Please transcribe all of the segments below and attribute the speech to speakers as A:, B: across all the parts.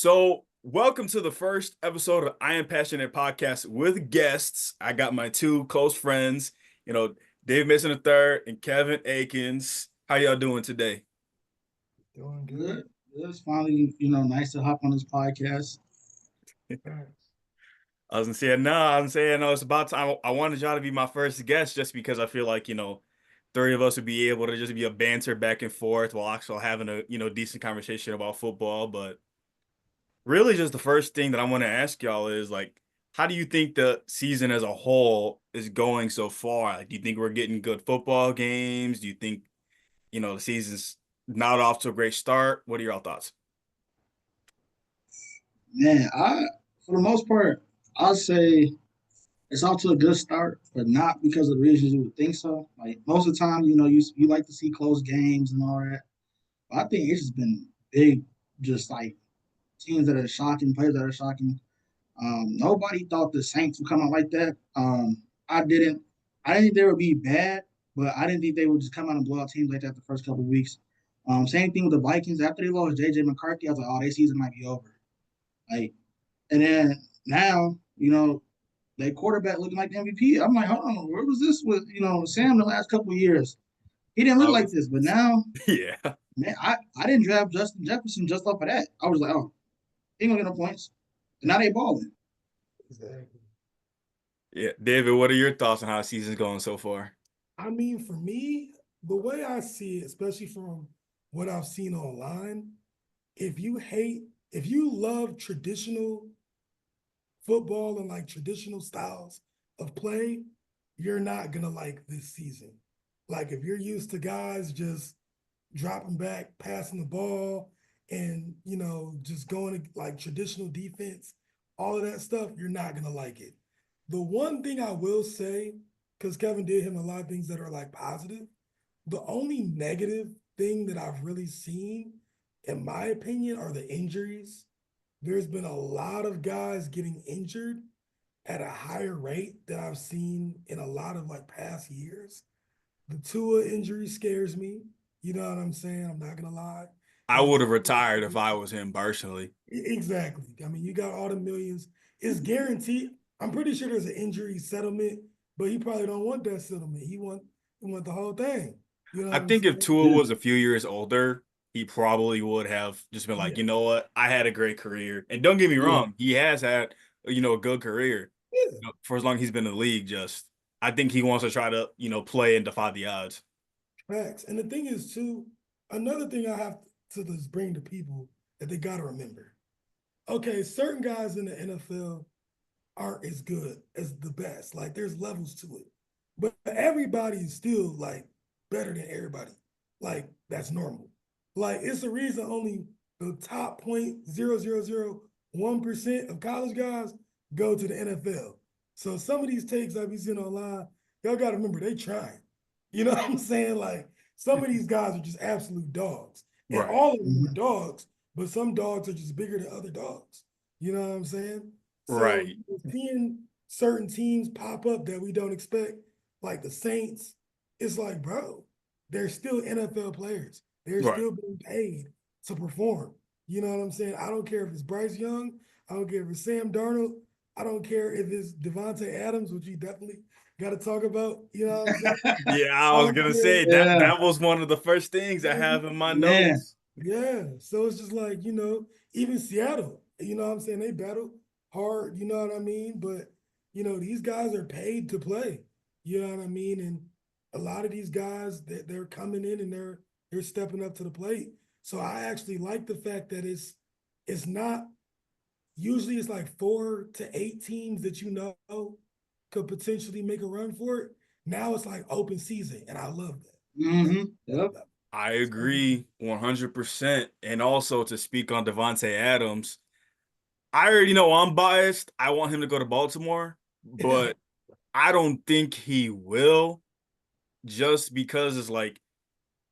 A: So, welcome to the first episode of I Am Passionate Podcast with guests. I got my two close friends, you know, Dave Mason III and Kevin Akins. How y'all doing today?
B: Doing good. It's finally, nice to hop on this podcast.
C: Facts.
A: I was saying, no, it's about time. I wanted y'all to be my first guest just because I feel like, three of us would be able to just be a banter back and forth while actually having a, decent conversation about football. But really, just the first thing that I want to ask y'all is like, how do you think the season as a whole is going so far? Like, do you think we're getting good football games? Do you think, the season's not off to a great start? What are your thoughts?
B: Man, for the most part, I'll say it's off to a good start, but not because of the reasons you would think so. Like most of the time, you like to see close games and all that. But I think it's just been big, just like teams that are shocking, players that are shocking. Nobody thought the Saints would come out like that. I didn't. I didn't think they would be bad, but I didn't think they would just come out and blow out teams like that the first couple of weeks. Same thing with the Vikings. After they lost JJ McCarthy, I was like, oh, their season might be over. Like, and then now, their quarterback looking like the MVP. I'm like, hold on, where was this with Sam the last couple of years? He didn't look
A: I
B: like
A: was,
B: this, but now,
A: yeah,
B: man, I didn't draft Justin Jefferson just off of that. I was like, oh, he ain't gonna get no points. And now they balling.
C: Exactly.
A: yeah. David, what are your thoughts on how the season's going so far?
C: I mean, for me, the way I see it, especially from what I've seen online, if you hate, if you love traditional football and like traditional styles of play, you're not gonna like this season. Like if you're used to guys just dropping back, passing the ball, and just going to like traditional defense, all of that stuff, you're not gonna like it. The one thing I will say, because Kevin did him a lot of things that are like positive, the only negative thing that I've really seen, in my opinion, are the injuries. There's been a lot of guys getting injured at a higher rate than I've seen in a lot of like past years. The Tua injury scares me. You know what I'm saying? I'm not gonna lie.
A: I
C: If
A: would have
C: the
A: retired if I was him personally.
C: exactly, I mean, you got all the millions. It's guaranteed. I'm pretty sure there's an injury settlement, but he probably don't want that settlement. He want the whole thing. You know
A: I
C: what I'm
A: think if
C: saying?
A: Tua
B: Yeah,
A: was a few years older, he probably would have just been like,
C: Yeah,
A: you know what, I had a great career. And don't get me
B: yeah,
A: wrong, he has had, a good career,
C: yeah,
A: for as long as he's been in the league. Just, I think he wants to try to, play and defy the odds.
C: facts. And the thing is too, another thing I have to just bring to people that they got to remember. Okay, certain guys in the NFL aren't as good as the best. Like there's levels to it. But everybody is still like better than everybody. Like that's normal. Like it's the reason only the top 0.0001% of college guys go to the NFL. So some of these takes I be seeing online, y'all gotta remember they trying. You know what I'm saying? Like some of these guys are just absolute dogs. And
A: Right.
C: all of them are
B: mhm,
C: dogs, but some dogs are just bigger than other dogs. You know what I'm saying? So
A: Right.
C: seeing certain teams pop up that we don't expect, like the Saints, it's like, bro, they're still NFL players. They're
A: Right.
C: still being paid to perform. You know what I'm saying? I don't care if it's Bryce Young. I don't care if it's Sam Darnold. I don't care if it's Devontae Adams, which you definitely got to talk about. You know what I'm saying?
A: Yeah, I
C: I
A: was
C: don't
A: gonna
C: care.
A: say that
B: yeah,
A: that was one of the first things I have in my
B: man,
A: notes.
C: Yeah. So it's just like, even Seattle, you know what I'm saying? They battle hard, you know what I mean? But, these guys are paid to play. You know what I mean? And a lot of these guys that they're coming in and they're stepping up to the plate. So I actually like the fact that it's not usually it's like 4 to 8 teams that could potentially make a run for it. Now it's like open season, and I love that.
B: yep,
A: I
C: So,
A: agree 100%. And also to speak on Devontae Adams, I already know I'm biased. I want him to go to Baltimore,
C: yeah,
A: but I don't think he will just because it's like,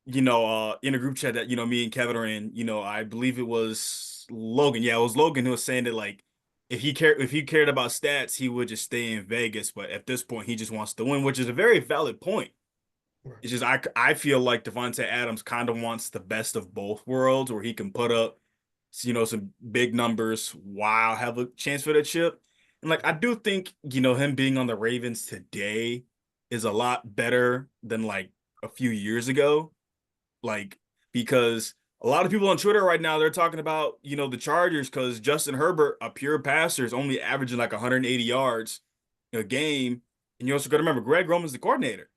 A: in a group chat that, me and Kevin are in, I believe it was Logan. Yeah, it was Logan who was saying that like if he cared about stats, he would just stay in Vegas. But at this point, he just wants to win, which is a very valid point.
C: right.
A: It's just I feel like Devontae Adams kind of wants the best of both worlds, where he can put up, some big numbers while have a chance for the chip. And like I do think, him being on the Ravens today is a lot better than like a few years ago. Like because a lot of people on Twitter right now they're talking about, the Chargers because Justin Herbert, a pure passer, is only averaging like 180 yards a game. And you also got to remember Greg Roman's the coordinator.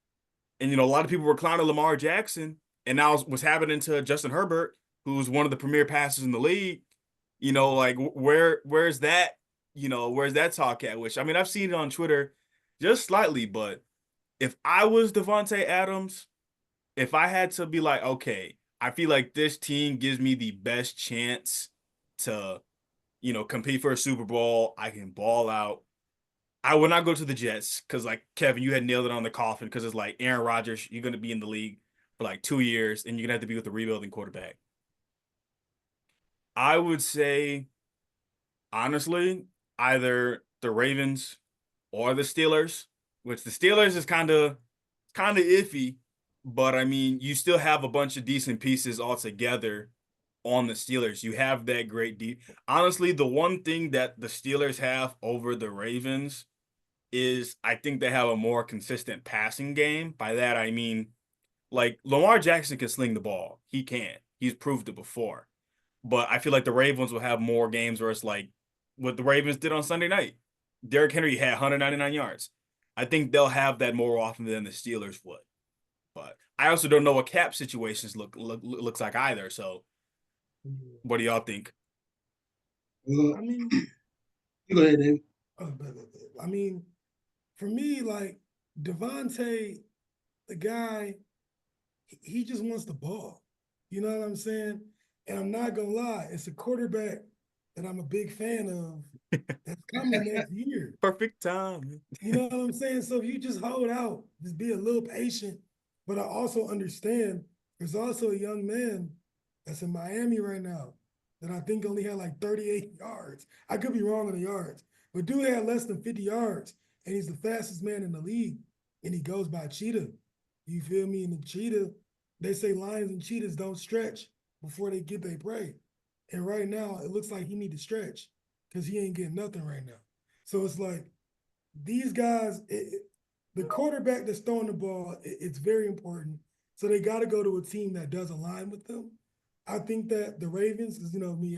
A: And a lot of people were clowning Lamar Jackson, and now what's happening to Justin Herbert, who's one of the premier passers in the league. Like where's that? Where's that talk at? Which I mean, I've seen it on Twitter just slightly, but if I was Devontae Adams, if I had to be like, okay, I feel like this team gives me the best chance to, compete for a Super Bowl. I can ball out. I would not go to the Jets because, like Kevin, you had nailed it on the coffin because it's like Aaron Rodgers, you're going to be in the league for like 2 years and you're going to have to be with a rebuilding quarterback. I would say, honestly, either the Ravens or the Steelers, which the Steelers is kind of iffy, but I mean, you still have a bunch of decent pieces altogether on the Steelers. You have that great deep. Honestly, the one thing that the Steelers have over the Ravens is I think they have a more consistent passing game. By that I mean like Lamar Jackson can sling the ball. He can. He's proved it before. But I feel like the Ravens will have more games where it's like what the Ravens did on Sunday night. Derrick Henry had 199 yards. I think they'll have that more often than the Steelers would. But I also don't know what cap situations looks like either. So what do y'all think?
B: Well,
C: I mean,
B: you go ahead, David.
C: I mean, for me, like Devontae, the guy, he just wants the ball. You know what I'm saying? And I'm not gonna lie, it's a quarterback that I'm a big fan of that's coming next year.
A: Perfect time.
C: You know what I'm saying? So if you just hold out, just be a little patient. But I also understand there's also a young man that's in Miami right now that I think only had like 38 yards. I could be wrong on the yards, but dude had less than 50 yards, and he's the fastest man in the league, and he goes by Cheetah. You feel me? And the Cheetah, they say lions and cheetahs don't stretch before they get their prey. And right now, it looks like he need to stretch because he ain't getting nothing right now. So it's like these guys, the quarterback that's throwing the ball, it's very important. So they got to go to a team that does align with them. I think that the Ravens, because me,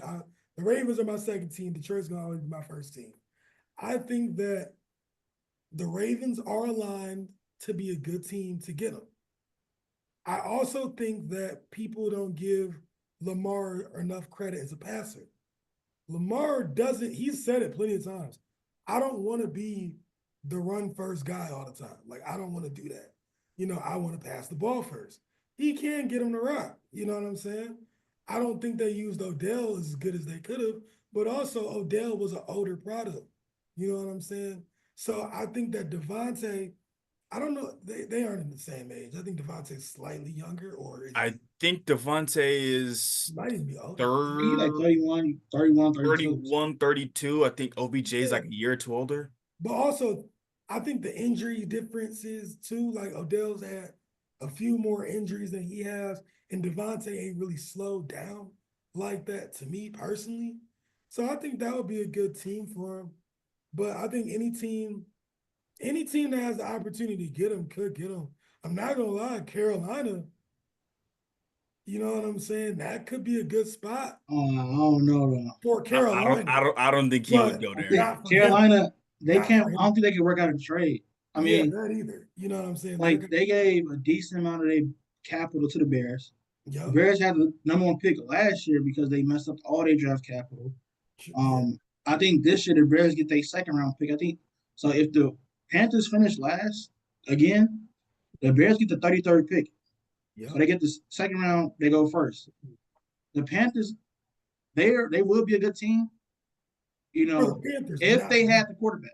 C: the Ravens are my second team. Detroit's gonna always be my first team. I think that the Ravens are aligned to be a good team to get them. I also think that people don't give Lamar enough credit as a passer. Lamar doesn't, he's said it plenty of times. I don't want to be the run first guy all the time. Like, I don't want to do that. I want to pass the ball first. He can get him to rock. You know what I'm saying? I don't think they used Odell as good as they could have, but also Odell was an older product. You know what I'm saying? So I think that Devontae, I don't know, they aren't in the same age. I think Devontae's slightly younger, or is
A: I
C: he
A: think Devontae is
C: might even be older.
B: He like
A: third
B: 31, 31, 32.
A: 31, 32. I think OBJ is
C: Yeah.
A: like a year or two older.
C: But also, I think the injury differences too. Like Odell's had a few more injuries than he has, and Devontae ain't really slowed down like that to me personally. So I think that would be a good team for him. But I think any team that has the opportunity to get him could get him. I'm not gonna lie, Carolina, you know what I'm saying? That could be a good spot
B: I don't know though.
C: for Carolina,
A: I don't think he would
C: but
A: go
B: I
A: there.
B: think
C: not for him.
B: Carolina, they
C: Not
B: can't.
C: for
B: I don't
C: him.
B: think they can work out a trade. I
C: Yeah,
B: mean,
C: not either. You know what I'm saying? They're
B: like
C: gonna,
B: they gave a decent amount of their capital to the Bears. The
C: yep.
B: Bears had the number one pick last year because they messed up all their draft capital.
C: Yeah.
B: I think this year the Bears get their second round pick. I think so. If the Panthers finish last again, the Bears get the 33rd pick. So
C: Yep.
B: they get the second round. They go first. The Panthers, they will be a good team. You
C: For the
B: know,
C: Panthers, but
B: if
C: not
B: they
C: for
B: had
C: him.
B: the quarterback.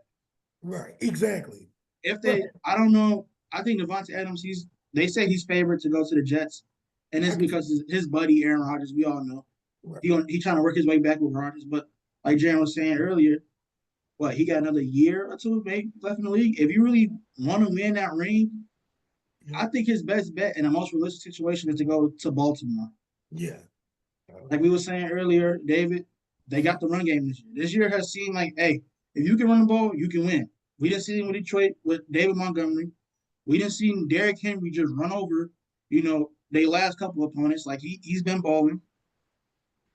C: Right. Exactly.
B: If
C: Right.
B: they, I don't know. I think Devontae Adams. They say he's favored to go to the Jets, and
C: I
B: it's
C: can see.
B: because his buddy Aaron Rodgers. We all know
C: Right.
B: he trying to work his way back with Rodgers. But like Jaren was saying earlier, what he got another year or two maybe left in the league. If you really want to win that ring, I
C: Yep.
B: think his best bet in the most realistic situation is to go to Baltimore.
C: Yeah.
B: Like we were saying earlier, David, they got the run game this year. This year has seemed like, hey, if you can run the ball, you can win. We didn't see it with Detroit with David Montgomery. We didn't see Derrick Henry just run over, they last couple opponents. Like he's been balling.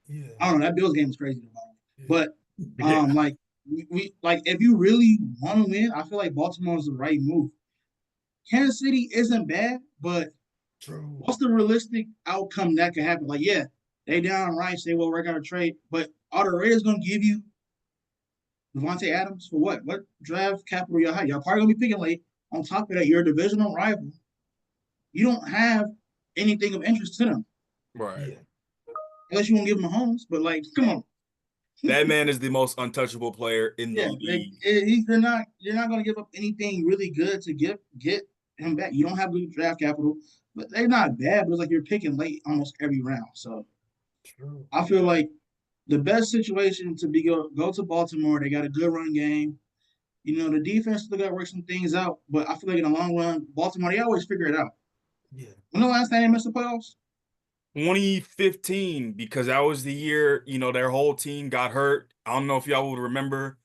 C: Yeah.
B: I don't know. That Bills game is crazy to ball.
C: Yeah.
B: But
A: Yeah.
B: like we like if you really want to win, I feel like Baltimore is the right move. Kansas City isn't bad, but
C: True.
B: what's the realistic outcome that could happen? Like, yeah, they down Rice, they will work out a trade, but are the Raiders gonna give you Devontae Adams for what? What draft capital y'all have? Y'all probably gonna be picking late. On top of that, you're a divisional rival. You don't have anything of interest to them.
A: Right.
C: Yeah.
B: Unless you want to give them Mahomes, but like, come on.
A: That man is the most untouchable player in the
B: Yeah, like
A: league.
B: you're not gonna give up anything really good to get him back. You don't have good draft capital, but they're not bad, but it's like you're picking late almost every round. So
C: True.
B: I feel like the best situation to be go to Baltimore. They got a good run game. The defense still got to work some things out, but I feel like in the long run, Baltimore they always figure it out.
C: Yeah.
B: When the last time they missed the playoffs?
A: 2015, because that was the year, their whole team got hurt. I don't know if y'all would remember.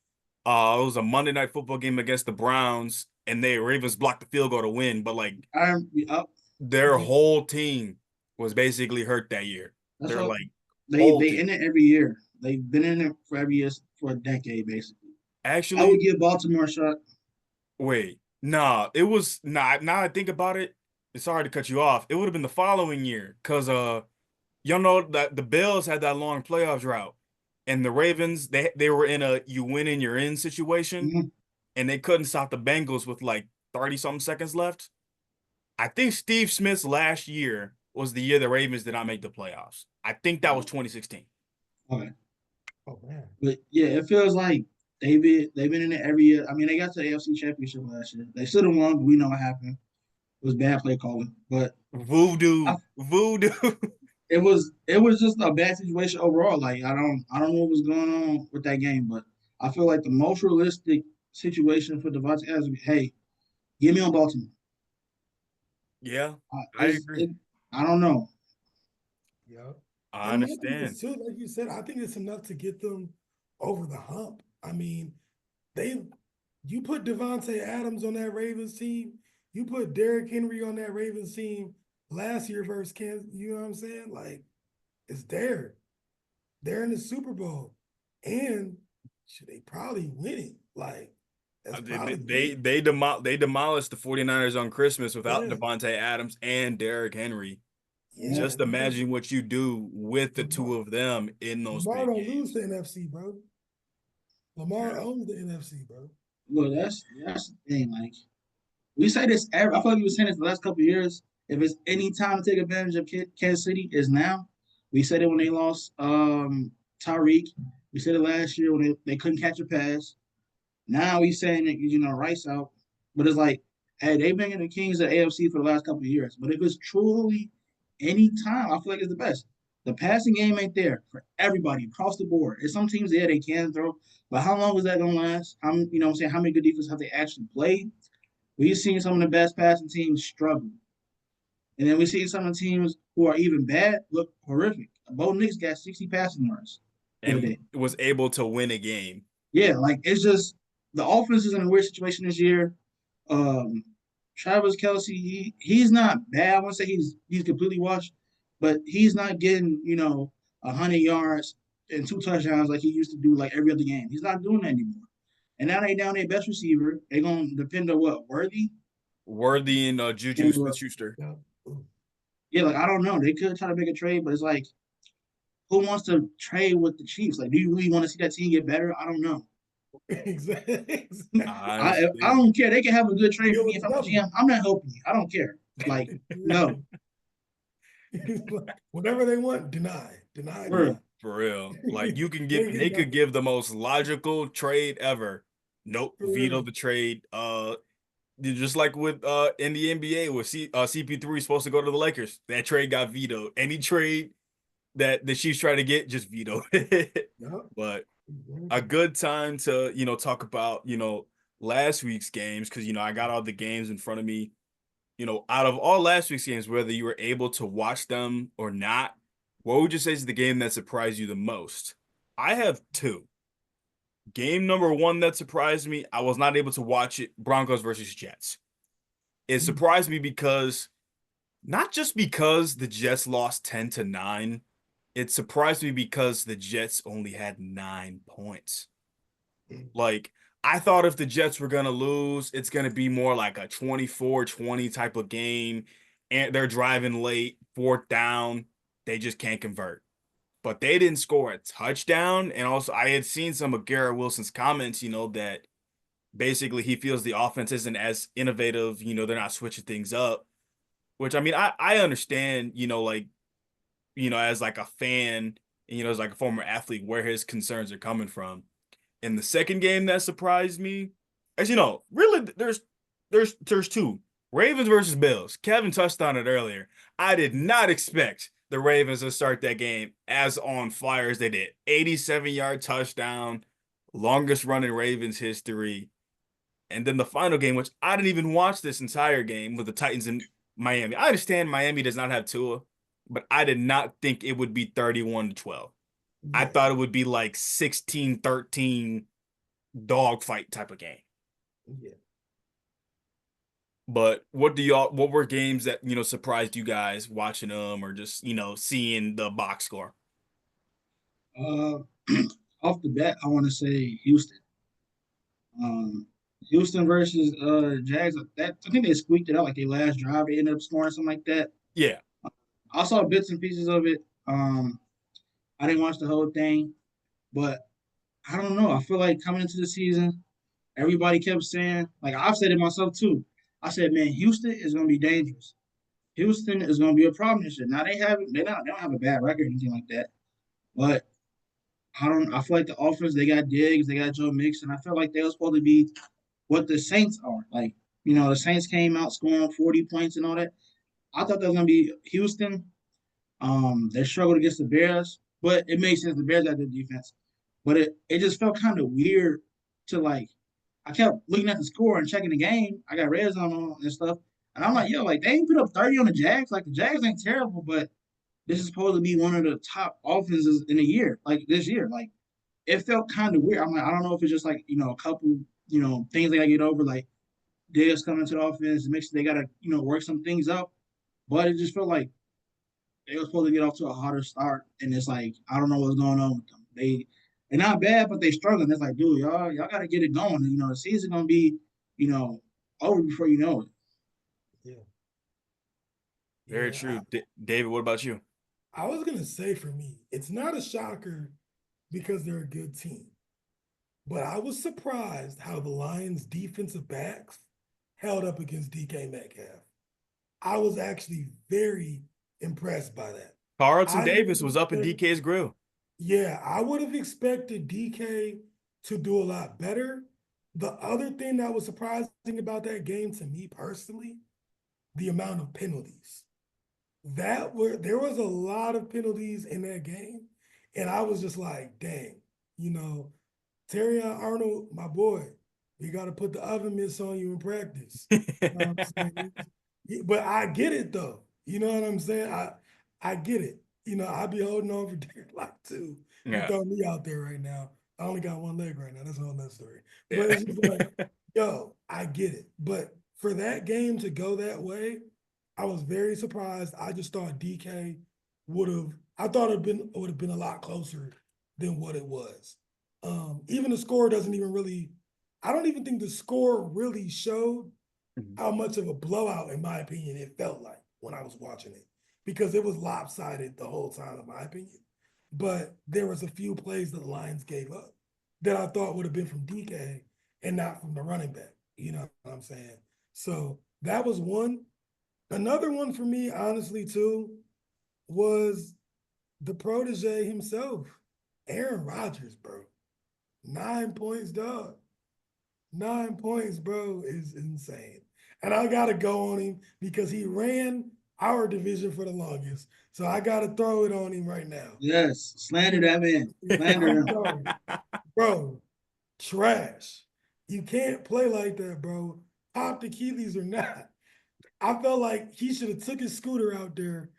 A: It was a Monday Night Football game against the Browns, and they Ravens blocked the field goal to win, but like
B: I'm up.
A: their whole team was basically hurt that year.
B: That's
A: They're
B: what
A: like
B: they
A: whole
B: in
A: team.
B: it every year. They've been in it for every year for a decade, basically. I would
A: Actually,
B: give Baltimore a shot.
A: wait, nah, it was not. Now I think about it, it's sorry to cut you off. It would have been the following year, cause y'all know that the Bills had that long playoff drought, and the Ravens they were in a you win and you're in situation,
B: Mhm.
A: and they couldn't stop the Bengals with like 30 something seconds left. I think Steve Smith's last year was the year the Ravens did not make the playoffs. I think that was 2016.
B: Okay.
C: Oh man.
B: But yeah, it feels like they've been in it every year. I mean, they got to the AFC Championship last year. They should have won, but we know what happened. It was bad play calling. But I,
A: Voodoo, voodoo.
B: it was just a bad situation overall. Like I don't know what was going on with that game, but I feel like the most realistic situation for Devontae Adams would be, hey, give me on Baltimore.
A: Yeah,
B: I,
A: I
B: it's
A: agree.
B: it, I don't know.
C: Yeah.
A: I
C: And my thing
A: understand.
C: is too, like you said, I think it's enough to get them over the hump. I mean, they you put Devontae Adams on that Ravens team, you put Derrick Henry on that Ravens team last year versus Kansas, you know what I'm saying? Like, it's there. They're in the Super Bowl. And should they probably win it? Like, that's
A: They
C: probably
A: they
C: it.
A: they, they demolished the 49ers on Christmas without
C: Yeah.
A: Devontae Adams and Derrick Henry.
B: Yeah.
C: Yeah.
A: Just imagine what you do with the two
C: Lamar,
A: of them in those
C: Lamar
A: big
C: don't lose
A: games.
C: to NFC, bro. Lamar owns the NFC, bro.
B: Look, that's the thing. Like we say this every. I feel like we were saying this the last couple of years. If it's any time to take advantage of Kansas City, is now. We said it when they lost Tyreek. We said it last year when they couldn't catch a pass. Now we saying that Rice out, but it's like, hey, they've been in the Kings of the AFC for the last couple of years. But if it's truly any time, I feel like it's the best. The passing game ain't there for everybody across the board. There's some teams there they can throw, but how long is that gonna last? What I'm saying, how many good defenses have they actually played? We've seen some of the best passing teams struggle. And then we see some of the teams who are even bad look horrific. Bo Nix got 60 passing yards the other
A: And
B: day.
A: was able to win a game.
B: Yeah, like it's just the offense is in a weird situation this year. Um, Travis Kelsey, he's not bad. I won't say he's completely washed, but he's not getting 100 yards and 2 touchdowns like he used to do like every other game. He's not doing that anymore. And now they down their best receiver. They're gonna depend on what Worthy
A: Worthy and Juju
B: and
A: Smith-Schuster.
C: Yeah.
B: yeah, like I don't know. They could try to make a trade, but it's like who wants to trade with the Chiefs? Like, do you really want to see that team get better? I don't know.
C: Exactly.
A: I
B: I
A: understand.
B: don't care. They can have a good trade for
C: Deal
B: me
C: with
B: if
C: the
B: I'm a
C: government.
B: GM. I'm not helping you. I don't care. Like, no,
C: Whatever they want, deny. Deny,
B: for real.
C: deny.
A: For real. Like you can
C: You
A: give
C: ain't
A: they
C: getting
A: could
C: nothing.
A: give the most logical trade ever. Nope,
C: For
A: veto
C: real.
A: the trade. Just like with in the NBA where CP3 is supposed to go to the Lakers. That trade got vetoed. Any trade that the Chiefs try to get, just veto.
C: Yup.
A: But a
C: Exactly.
A: good time to, talk about, last week's games because I got all the games in front of me. Out of all last week's games, whether you were able to watch them or not, What would you say is the game that surprised you the most? I have two. Game number one that surprised me, I was not able to watch it, Broncos versus Jets. It
C: Mm.
A: surprised me because not just because the Jets lost 10-9, it surprised me because the Jets only had 9 points. Like, I thought if the Jets were going to lose, it's going to be more like a 24-20 type of game. And they're driving late, fourth down, they just can't convert. But they didn't score a touchdown. And also, I had seen some of Garrett Wilson's comments, that basically he feels the offense isn't as innovative. They're not switching things up, which I mean, I understand, like, as like a fan, and, as like a former athlete, where his concerns are coming from. In the second game that surprised me, as really there's two. Ravens versus Bills. Kevin touched on it earlier. I did not expect the Ravens to start that game as on fire as they did. 87-yard touchdown, longest run in Ravens history. And then the final game, which I didn't even watch this entire game, with the Titans in Miami. I understand Miami does not have Tua, but I did not think it would be 31-12. I
C: Yeah,
A: thought it would be like 16-13 dogfight type of game.
C: yeah.
A: But what were games that, surprised you guys watching them, or just, seeing the box score?
B: Uh, off the bat, I want to say Houston. Um, Houston versus Jags. That I think they squeaked it out like their last drive. They ended up scoring something like that.
A: Yeah.
B: I saw bits and pieces of it. I didn't watch the whole thing, but I don't know. I feel like coming into the season, everybody kept saying, like I've said it myself too. I said, man, Houston is going to be dangerous. Houston is going to be a problem this year. Now they don't have a bad record or anything like that, but I feel like the offense they got Diggs, they got Joe Mixon. I felt like they were supposed to be what the Saints are. Like the Saints came out scoring 40 points and all that. I thought that was going to be Houston. They struggled against the Bears, but it makes sense. The Bears got good defense, but it just felt kind of weird to like. I kept looking at the score and checking the game. I got red zone on and stuff, and I'm like, yo, like they ain't put up 30 on the Jags. Like the Jags ain't terrible, but this is supposed to be one of the top offenses in the year, like this year. Like it felt kind of weird. I'm like, I don't know if it's just like a couple things they gotta get over, like Diggs coming to the offense, it makes they gotta work some things out, but it just felt like they were supposed to get off to a harder start, and it's like I don't know what's going on with them. They're not bad, but they struggling. It's like, dude, y'all got to get it going. The season gonna be you know over before you know it.
C: Yeah.
A: Very
C: Yeah.
A: true. David, what about you?
C: I was gonna say for me, it's not a shocker because they're a good team. But I was surprised how the Lions defensive backs held up against DK Metcalf. I was actually very impressed by that.
A: Carlton
C: I
A: Davis
C: didn't
A: was up in
C: expect,
A: DK's grill.
C: yeah, I would have expected DK to do a lot better. The other thing that was surprising about that game to me personally, the amount of penalties. There was a lot of penalties in that game. And I was just like, dang, you know, Terry Arnold, my boy, we got to put the oven mitts on you in practice. You know what I'm saying? But I get it though. You know what I'm saying? I get it. I be holding on for dear life too. You
A: Yeah.
C: throw me out there right now. I only got one leg right now. That's a whole nother story. But
A: Yeah.
C: it's just like, yo, I get it. But for that game to go that way, I was very surprised. I just thought DK would have. I thought it would have been a lot closer than what it was. Even the score doesn't even really. I don't even think the score really showed
A: Mhm.
C: how much of a blowout, in my opinion, it felt like when I was watching it, because it was lopsided the whole time, in my opinion. But there was a few plays that the Lions gave up that I thought would have been from DK and not from the running back. You know what I'm saying? So that was one. Another one for me, honestly, too, was the protege himself, Aaron Rodgers, bro. 9 points, dog. 9 points, bro, is insane. And I gotta go on him because he ran our division for the longest. So I gotta throw it on him right now.
B: Yes, slander
C: You
B: that
C: know,
B: man, slander
C: I'm
B: him.
C: sorry, bro. Trash. You can't play like that, bro. Pop the Achilles or not. I felt like he should have took his scooter out there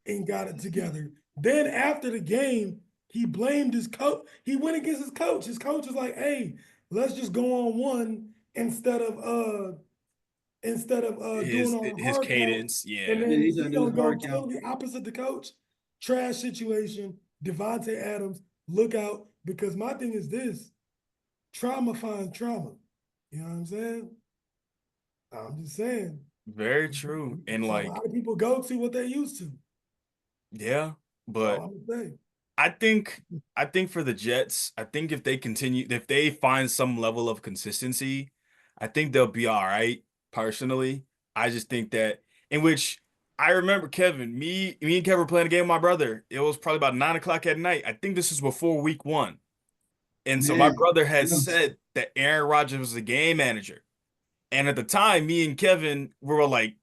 C: and got it together. Then after the game, he blamed his coach. He went against his coach. His coach was like, "Hey, let's just go on one instead of doing on a
A: his
C: hard count."
A: cadence,
C: And
A: yeah.
B: Yeah,
C: then
B: he
C: he
B: said it was
C: gonna go
B: hard count.
C: totally opposite the coach. Trash situation. Devontae Adams, look out, because my thing is this: trauma finds trauma. You know what I'm saying? I'm just saying.
A: Very true. And
C: So a
A: like,
C: lot of people go to what they used to.
A: yeah,
C: That's all
A: but
C: I'm gonna say.
A: I think for the Jets, I think if they find some level of consistency, I think they'll be all right, personally. I just think that in which I remember Kevin, me and Kevin were playing a game with my brother. It was probably about 9 o'clock at night. I think this is before week 1. And so my
B: Man,
A: brother had
B: yes.
A: said that Aaron Rodgers was the game manager. And at the time, me and Kevin were like,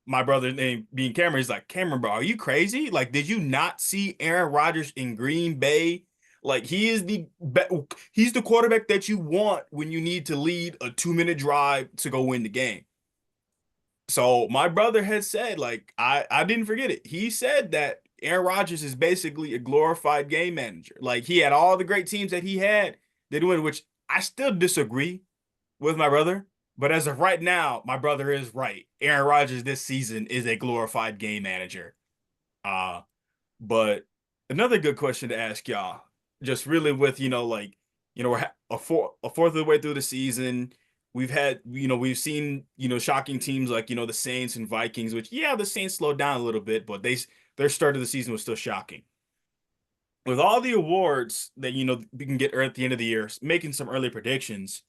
A: my brother named being Cameron, he's like, Cameron, bro, are you crazy? Like, did you not see Aaron Rodgers in Green Bay? Like, he's the quarterback that you want when you need to lead a 2-minute drive to go win the game. So my brother had said, like, I didn't forget it. He said that Aaron Rodgers is basically a glorified game manager. Like, he had all the great teams that he had that win, which I still disagree with my brother. But as of right now, my brother is right. Aaron Rodgers this season is a glorified game manager. Uh, but another good question to ask y'all, just really with, like, we're a fourth of the way through the season. We've seen, shocking teams like, the Saints and Vikings, which, yeah, the Saints slowed down a little bit, but their start of the season was still shocking. With all the awards that, we can get at the end of the year, making some early predictions,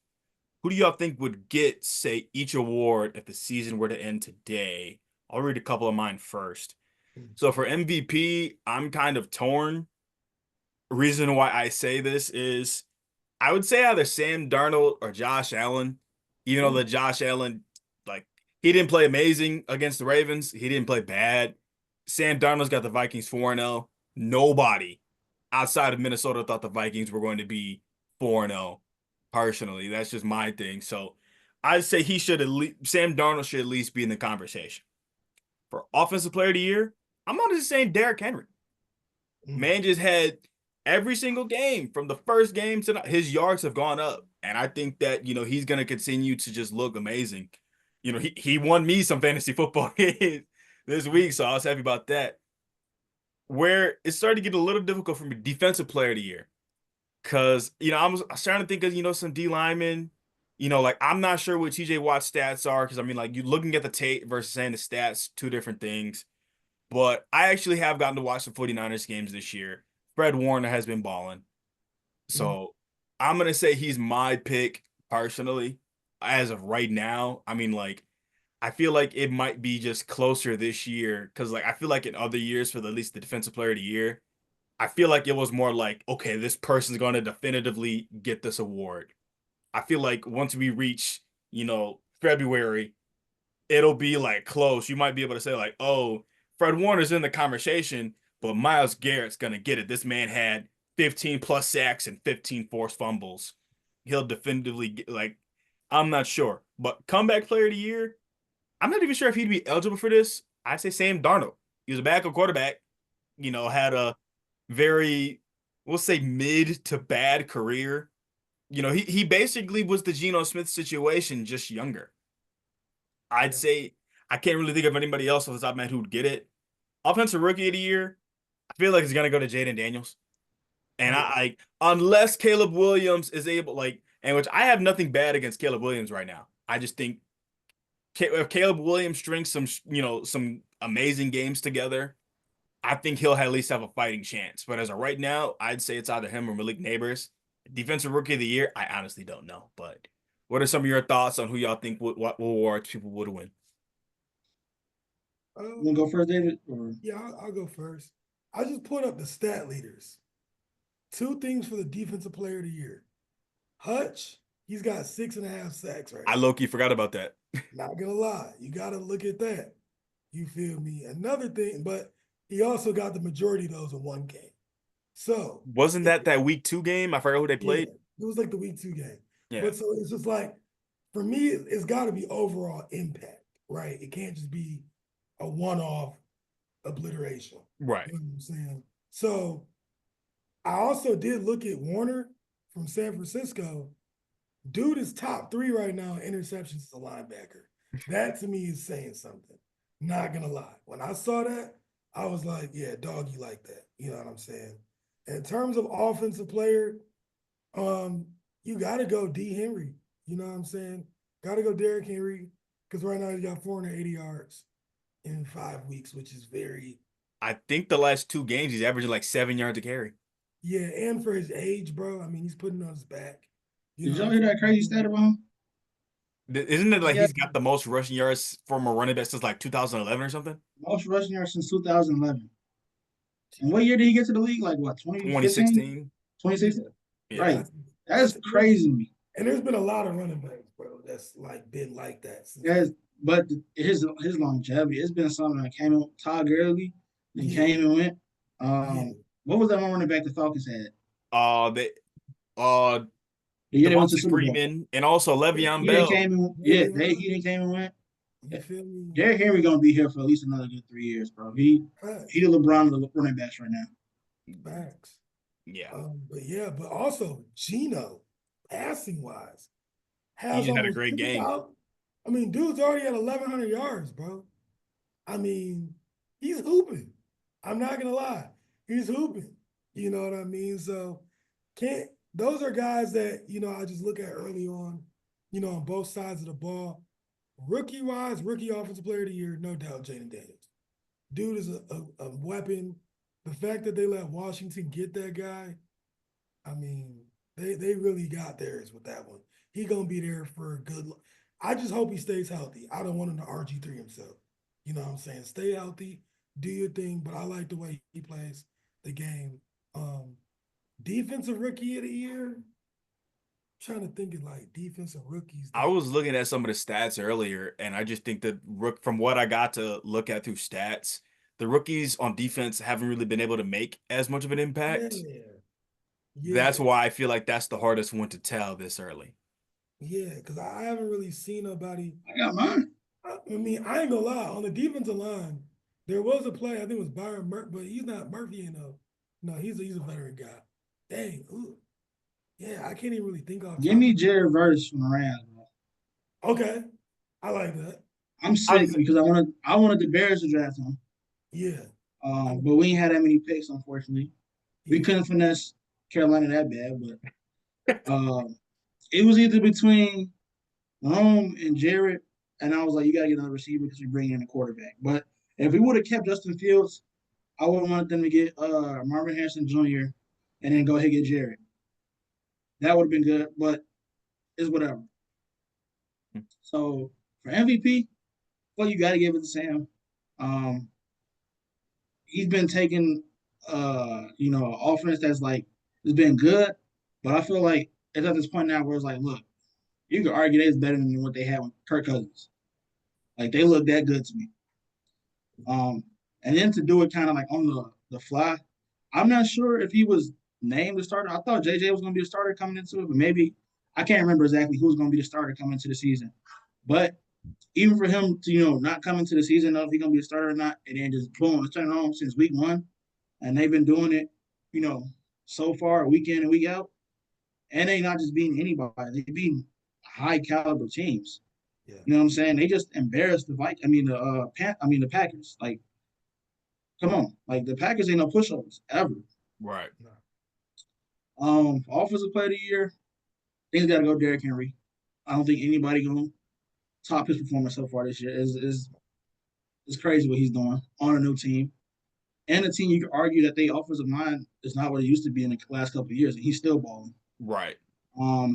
A: who do y'all think would get, say, each award if the season were to end today? I'll read a couple of mine first. So for MVP, I'm kind of torn. Reason why I say this is I would say either Sam Darnold or Josh Allen. Even though the Josh Allen, like, he didn't play amazing against the Ravens, he didn't play bad. Sam Darnold's got the Vikings 4-0. Nobody outside of Minnesota thought the Vikings were going to be 4-0. Personally, that's just my thing. So I'd say Sam Darnold should at least be in the conversation. For Offensive Player of the Year, I'm honestly saying Derrick Henry. Man just had every single game from the first game to his yards have gone up. And I think that, he's going to continue to just look amazing. He won me some fantasy football games this week, so I was happy about that. Where it started to get a little difficult for me, Defensive Player of the Year. Because, I was starting to think of, some D linemen. Like, I'm not sure what TJ Watt's stats are. Because, I mean, like, you looking at the tape versus saying the stats, two different things. But I actually have gotten to watch some 49ers games this year. Fred Warner has been balling. So I'm going to say he's my pick personally as of right now. I mean, like, I feel like it might be just closer this year because, like, I feel like in other years for at least the Defensive Player of the Year, I feel like it was more like, okay, this person's going to definitively get this award. I feel like once we reach, February, it'll be like close. You might be able to say like, oh, Fred Warner's in the conversation, but Myles Garrett's gonna get it. This man had 15 plus sacks and 15 forced fumbles. He'll definitively get, like, I'm not sure, but comeback player of the year, I'm not even sure if he'd be eligible for this. I'd say Sam Darnold. He was a backup quarterback. Had a very, we'll say, mid to bad career. He basically was the Geno Smith situation, just younger. I'd say I can't really think of anybody else off the top of my head who would get it. Offensive Rookie of the Year, I feel like it's gonna go to Jaden Daniels, and I unless Caleb Williams is able, like, and which I have nothing bad against Caleb Williams right now. I just think if Caleb Williams strings some amazing games together, I think he'll at least have a fighting chance. But as of right now, I'd say it's either him or Malik Neighbors. Defensive Rookie of the Year, I honestly don't know. But what are some of your thoughts on who y'all think what awards people would win?
B: You want to go first, David? Or
C: Yeah, I'll go first. I just put up the stat leaders. Two things for the Defensive Player of the Year. Hutch, he's got 6.5 sacks right
A: I
C: now.
A: low-key forgot about that.
C: Not gonna lie, you gotta look at that. You feel me? Another thing, but he also got the majority of those in one game. So
A: Wasn't that week 2 game? I forgot who they
C: yeah,
A: played.
C: it was like the week 2 game.
A: Yeah.
C: But so it's just like, for me, it's got to be overall impact, right? It can't just be a one-off. obliteration.
A: Right.
C: You know what I'm saying? So I also did look at Warner from San Francisco. Dude is top 3 right now in interceptions as a linebacker. That to me is saying something. Not gonna lie. When I saw that, I was like, yeah, dog, you like that. You know what I'm saying? In terms of offensive player, um, you gotta go D Henry. You know what I'm saying? Gotta go Derrick Henry, because right now he's got 480 yards in 5 weeks, which is very,
A: I think the last 2 games he's averaging like 7 yards a carry.
C: yeah, and for his age, bro. I mean, he's putting it on his back. You
B: Did
C: know what
B: y'all
C: I'm
B: hear that crazy
C: saying?
B: stat about him?
A: Isn't it like
B: Yeah,
A: he's got the most rushing yards from a running back since like 2011 or something?
B: most rushing yards since 2011. And what year did he get to the league? Like what, 2015,
A: 2016.
B: 2016?
A: Yeah.
B: Right. That's
C: That's
B: crazy to me.
C: and there's been a lot of running backs, bro. That's like been like that since.
B: Yes, but his longevity, it's been something that came in. Todd Gurley, then
C: Yeah,
B: came and went.
C: yeah,
B: What was that one running back the Falcons had?
A: They uh
B: The year they went to
A: Devontae
B: Super Bowl.
A: Freeman and also Le'Veon
B: He didn't
A: Bell.
B: came and yeah,
C: Le'Veon,
B: he didn't came and went.
C: you feel me?
B: Derrick Henry gonna be here for at least another good 3 years, bro. He
C: Facts,
B: the LeBron of the running backs right now.
C: facts.
A: Yeah.
C: But yeah, but also Gino, passing wise,
A: He
C: has
A: just had a
C: almost
A: great game.
C: 2,000. I mean, dude's already at 1,100 yards, bro. I mean, he's hooping. I'm not gonna lie, he's hooping. You know what I mean? So can't those are guys that I just look at early on, on both sides of the ball. Rookie wise, rookie offensive player of the year, no doubt, Jaden Daniels. Dude is a weapon. The fact that they let Washington get that guy, I mean, they really got theirs with that one. He gonna be there for a good. I just hope he stays healthy. I don't want him to RG3 himself. You know what I'm saying? Stay healthy, do your thing. But I like the way he plays the game. Um, Defensive rookie of the year. Trying to think of like defensive rookies
A: I
C: that.
A: was looking at some of the stats earlier, and I just think that from what I got to look at through stats, the rookies on defense haven't really been able to make as much of an
C: Yeah,
A: impact.
C: yeah,
A: That's why I feel like that's the hardest one to tell this early.
C: yeah. Because I haven't really seen nobody.
B: I got mine.
C: I mean, I ain't gonna lie. On the defensive line, there was a play. I think it was Byron Murphy, but he's not Murphy. No, he's a veteran guy. Dang. Ooh. Yeah, I can't even really think off
B: Give
C: top
B: me
C: of.
B: Jared Verse from the Rams, bro.
C: Okay, I like that.
B: I'm
A: I
B: sick
A: was,
B: because I wanted the Bears to draft him.
C: Yeah, I,
B: But we ain't had that many picks, unfortunately. We
C: yeah,
B: couldn't finesse Carolina that bad, but it was either between Rome and Jared, and I was like, you gotta get another receiver because we bring in a quarterback. But if we would have kept Justin Fields, I would have wanted them to get Marvin Harrison Jr. and then go ahead and get Jared. That would have been good, but it's whatever. So for MVP, well, you gotta give it to Sam. Um, he's been taking offense that's like it's been good, but I feel like it's at this point now where it's like, look, you could argue they're better than what they had with Kirk Cousins. Like they look that good to me. Um, and then to do it kind of like on the fly, I'm not sure if he was named the starter. I thought JJ was going to be a starter coming into it, but maybe I can't remember exactly who's going to be the starter coming into the season. But even for him to not come into the season, know if he's going to be a starter or not, and then just boom, it's turned on since week one, and they've been doing it, so far week in and week out, and they not just beating anybody, they beating high caliber teams.
C: yeah.
B: You know what I'm saying? They just embarrassed the Packers. Like, come on, like the Packers ain't no pushovers ever.
A: right.
C: No.
B: Offensive player of the year, things got to go Derrick Henry. I don't think anybody gonna top his performance so far this year. Is crazy what he's doing on a new team and a team you could argue that they offensive line is not what it used to be in the last couple of years, and he's still balling.
A: Right.
C: Yeah.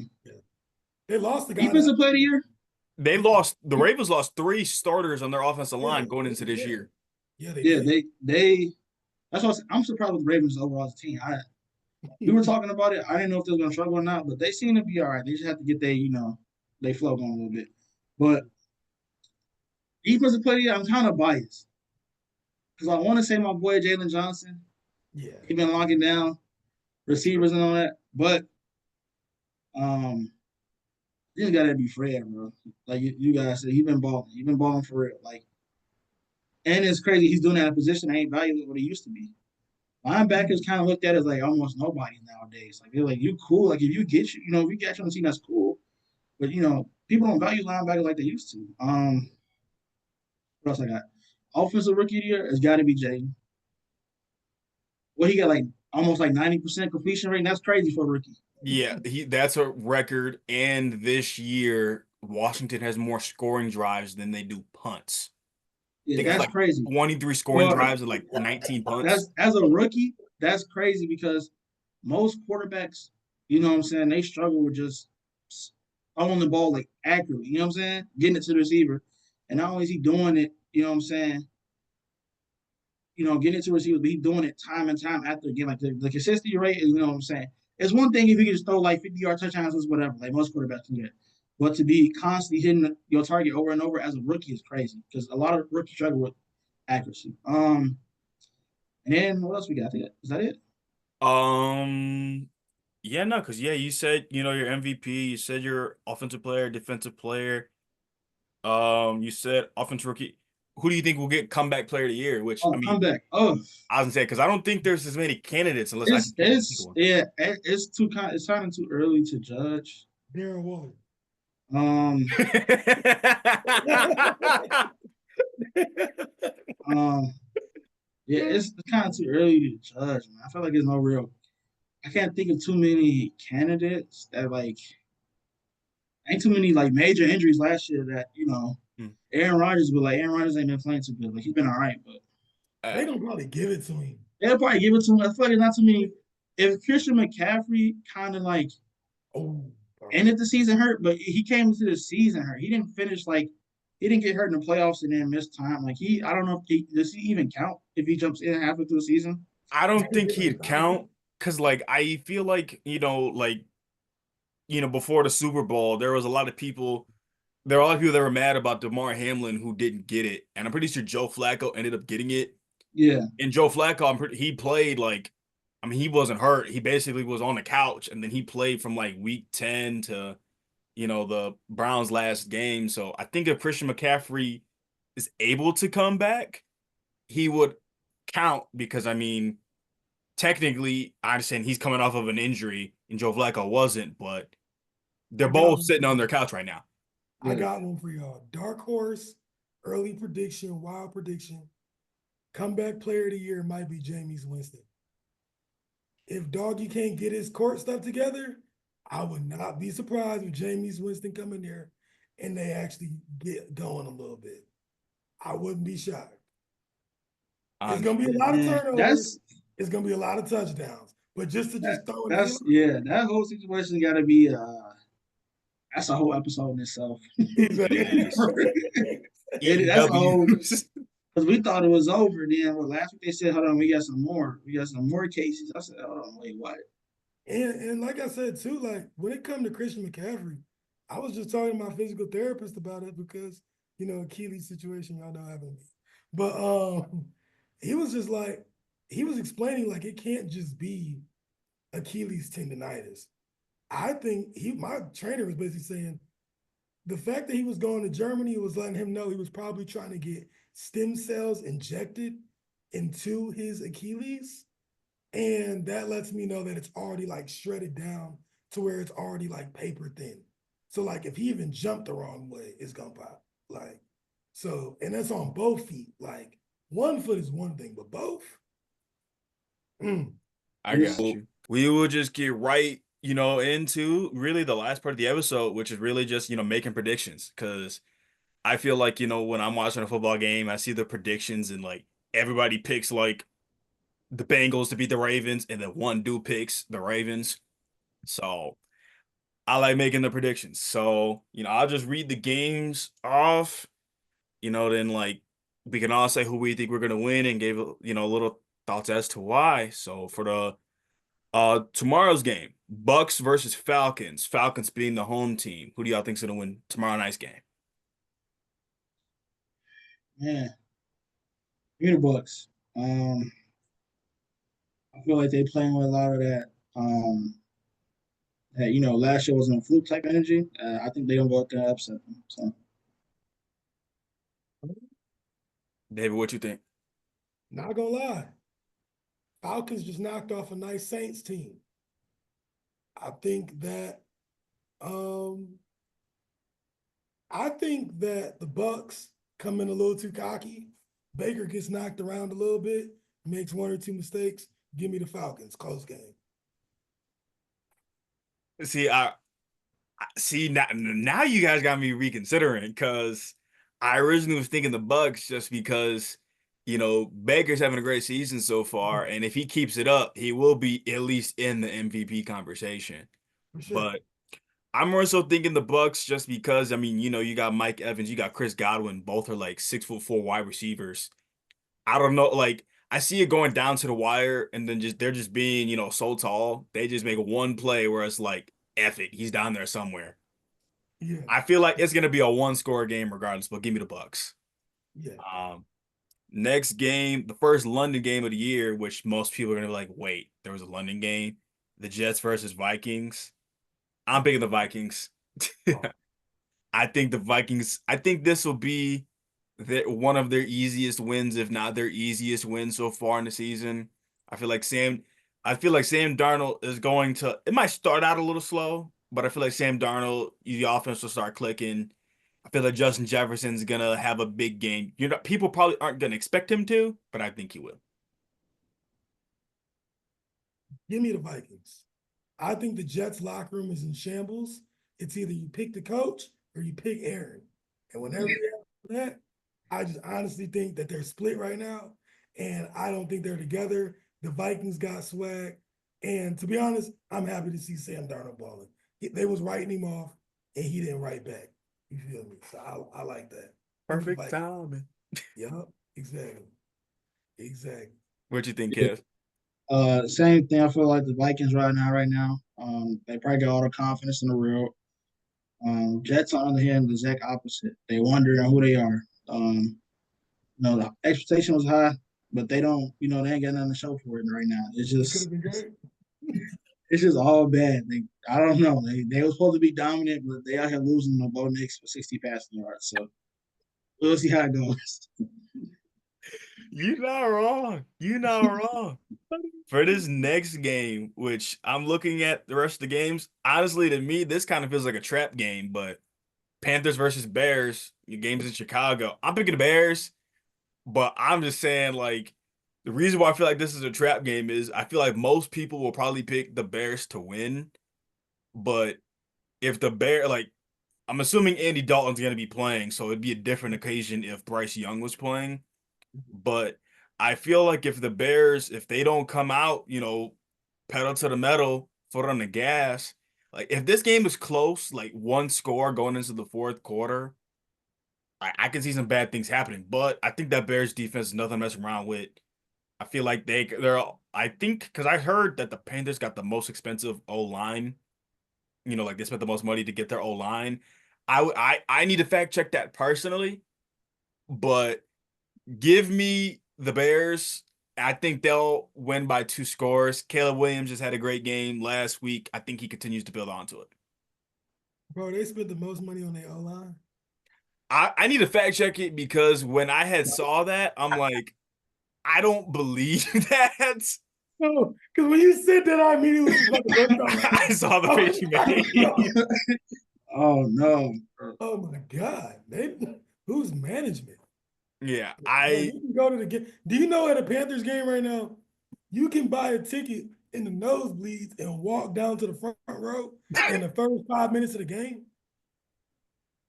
C: They lost the guy that.
B: Defensive player of the year,
A: The Ravens lost 3 starters on their offensive
C: Yeah,
A: line going into this
C: yeah,
A: year.
C: yeah. They
B: yeah,
C: did.
B: they. That's why I'm surprised with the Ravens overall as a team. We were talking about it. I didn't know if they were going to struggle or not, but they seem to be all right. They just have to get they flow going a little bit. But defensive player, I'm kind of biased because I want to say my boy Jalen Johnson.
C: Yeah,
B: He's been locking down receivers and all that, but this got to be Fred, bro. Like you guys said, he's been balling. He's been balling for real. Like, And it's crazy. He's doing that in a position that ain't valuable what he used to be. Linebackers kind of looked at as like almost nobody nowadays. Like they're like, you cool. Like if you get if you get you on the team, that's cool. But people don't value linebackers like they used to. What else I got? Offensive rookie of the year has got to be Jaden. What he got like almost like 90% completion rate. That's crazy for a rookie.
A: Yeah, that's a record. And this year, Washington has more scoring drives than they do punts. I
B: Yeah,
A: think it's
B: that's
A: like
B: crazy.
A: 23 scoring
B: Well,
A: drives and like 19 punts.
B: that's as a rookie, that's crazy because most quarterbacks, you know what I'm saying, they struggle with just throwing the ball like accurately, you know what I'm saying? Getting it to the receiver. And not only is he doing it, you know what I'm saying, getting it to receivers, but he's doing it time and time after again. Like the consistency rate is, you know what I'm saying? It's one thing if you can just throw like 50-yard touchdowns or whatever, like most quarterbacks do that. But to be constantly hitting your target over and over as a rookie is crazy because a lot of rookies struggle with accuracy. And then what else we got? I think is that it?
A: Um, yeah, no, because yeah, you said your MVP, you said your offensive player, defensive player, you said offensive rookie. Who do you think will get comeback player of the year? Which I
B: Oh,
A: mean,
B: comeback. Oh,
A: I was gonna say because I don't think there's as many candidates unless I can think of
B: it's
A: one.
B: yeah, it's too kind. It's kind of too early to judge.
C: Darren Waller.
B: Um, um, yeah, it's kind of too early to judge, man. I feel like there's no real. I can't think of too many candidates that like ain't too many like major injuries last year that
A: Hmm.
B: Aaron Rodgers, but like Aaron Rodgers ain't been playing too good. Like he's been all right, but
C: They
A: Uh,
C: gonna probably give it to him.
B: they'll probably give it to him. I feel like there's not too many. If Christian McCaffrey kind of like
C: Oh,
B: ended the season hurt, but he came into the season hurt. He didn't finish like he didn't get hurt in the playoffs and then miss time. Like I don't know if does he even count if he jumps in halfway through the season.
A: I don't think he'd count because like I feel like before the Super Bowl there was a lot of people. There are a lot of people that were mad about DeMar Hamlin who didn't get it, and I'm pretty sure Joe Flacco ended up getting it.
B: Yeah,
A: And Joe Flacco, he played like, I mean, he wasn't hurt. He basically was on the couch, and then he played from like week 10 to the Browns' last game. So I think if Christian McCaffrey is able to come back, he would count because I mean, technically, I understand he's coming off of an injury, and Joe Flacco wasn't, but they're
C: I got
A: both
C: one
A: sitting
C: for
A: on their
C: y'all.
A: couch right now.
C: I
B: yeah.
C: got one for y'all. Dark horse, early prediction, wild prediction. Comeback player of the year might be Jameis Winston. If Doggy can't get his court stuff together, I would not be surprised if Jameis Winston come in there and they actually get going a little bit. I wouldn't be shocked. It's gonna be a lot of
B: Man,
C: turnovers. It's gonna be a lot of touchdowns. But just to just throw it in,
B: that whole situation got to be that's a whole episode in itself.
A: Yes.
B: That's a
A: EW.
B: whole because we thought it was over. Then last week they said, "Hold on, we got some more. We got some more cases." I said, "Hold on, wait, what?"
C: and like I said too, like when it come to Christian McCaffrey, I was just talking to my physical therapist about it because Achilles situation, y'all know having, but he was just like he was explaining like it can't just be Achilles tendonitis. I think my trainer was basically saying the fact that he was going to Germany was letting him know he was probably trying to get stem cells injected into his Achilles. And that lets me know that it's already like shredded down to where it's already like paper thin. So like if he even jumped the wrong way, it's gonna pop. Like, so and that's on both feet. Like one foot is one thing, but both. Mm.
A: I
B: It's
A: got you. We will just get right, into really the last part of the episode, which is really just, making predictions. Because I feel like, when I'm watching a football game, I see the predictions and like everybody picks like the Bengals to beat the Ravens, and then one dude picks the Ravens. So I like making the predictions. So, I'll just read the games off, then like we can all say who we think we're gonna win and give, little thoughts as to why. So for the tomorrow's game, Bucks versus Falcons. Falcons being the home team. Who do y'all think's gonna win tomorrow night's game?
B: man, Unibucks. I feel like they playing with a lot of that. That last year wasn't a fluke type energy. I think they gonna go out there and upset them. So
A: David, what you think?
C: Not gonna lie. Falcons just knocked off a nice Saints team. I think that um I think that the Bucks come in a little too cocky. Baker gets knocked around a little bit, makes one or two mistakes. Give me the Falcons. Close game.
A: See, see now you guys got me reconsidering because I originally was thinking the Bucks just because Baker's having a great season so far, and if he keeps it up, he will be at least in the MVP conversation.
C: For sure.
A: But I'm more so thinking the Bucks just because I mean you got Mike Evans, you got Chris Godwin, both are like 6'4" wide receivers. I don't know, like I see it going down to the wire, and then just they're just being so tall. They just make one play where it's like, F it, he's down there somewhere.
C: Yeah.
A: I feel like it's gonna be a one-score game regardless, but give me the Bucks.
C: Yeah.
A: Um, Next game, the first London game of the year, which most people are gonna be like, wait, there was a London game, the Jets versus Vikings. I'm picking the Vikings.
C: Oh,
A: I think the Vikings. I think this will be one of their easiest wins, if not their easiest win so far in the season. I feel like Sam. I feel like Sam Darnold is going to. It might start out a little slow, but I feel like Sam Darnold, the offense will start clicking. I feel like Justin Jefferson's gonna have a big game. People probably aren't gonna expect him to, but I think he will.
C: give me the Vikings. I think the Jets locker room is in shambles. It's either you pick the coach or you pick Aaron. And whenever you have that, I just honestly think that they're split right now. And I don't think they're together. The Vikings got swag. And to be honest, I'm happy to see Sam Darnold balling. They was writing him off and he didn't write back. You feel me? So I like that. Give me the
A: Perfect
C: Vikings.
A: timing.
C: Yup, exactly. Exactly.
A: What you think, Kev?
B: Same thing. I feel like the Vikings right now. They probably got all the confidence in the world. Jets, on the other hand, the exact opposite. They wondering who they are. The expectation was high, but they don't. They ain't got nothing to show for it right now.
C: It could have been great.
B: It's just all bad. I don't know. They were supposed to be dominant, but they out here losing the Bo Nix for 60 passing yards. So we'll see how it goes.
A: You're not wrong. You're not wrong. For this next game, which I'm looking at the rest of the games, honestly, to me, this kind of feels like a trap game, but Panthers versus Bears, your game's in Chicago. I'm picking the Bears, but I'm just saying, like, the reason why I feel like this is a trap game is I feel like most people will probably pick the Bears to win, but if like, I'm assuming Andy Dalton's going to be playing, so it'd be a different occasion if Bryce Young was playing. But I feel like if the Bears, if they don't come out, pedal to the metal, foot on the gas, like if this game is close, like one score going into the fourth quarter, I can see some bad things happening. But I think that Bears defense is nothing to mess around with. I feel like I think because I heard that the Panthers got the most expensive O line. Like they spent the most money to get their O line. I need to fact check that personally, but give me the Bears. I think they'll win by 2 scores. Caleb Williams just had a great game last week. I think he continues to build onto it.
C: Bro, they spent the most money on their O line.
A: I need to fact check it because when I had saw that, I'm like, I don't believe that.
C: No, because when you said that, I immediately was about to burst out
A: I
C: laughing.
A: saw the face you made.
B: Oh no.
C: Oh my God. Who's management?
A: Yeah,
C: Bro, you can go to the game. Do you know at a Panthers game right now, you can buy a ticket in the nosebleeds and walk down to the front row in the first 5 minutes of the game?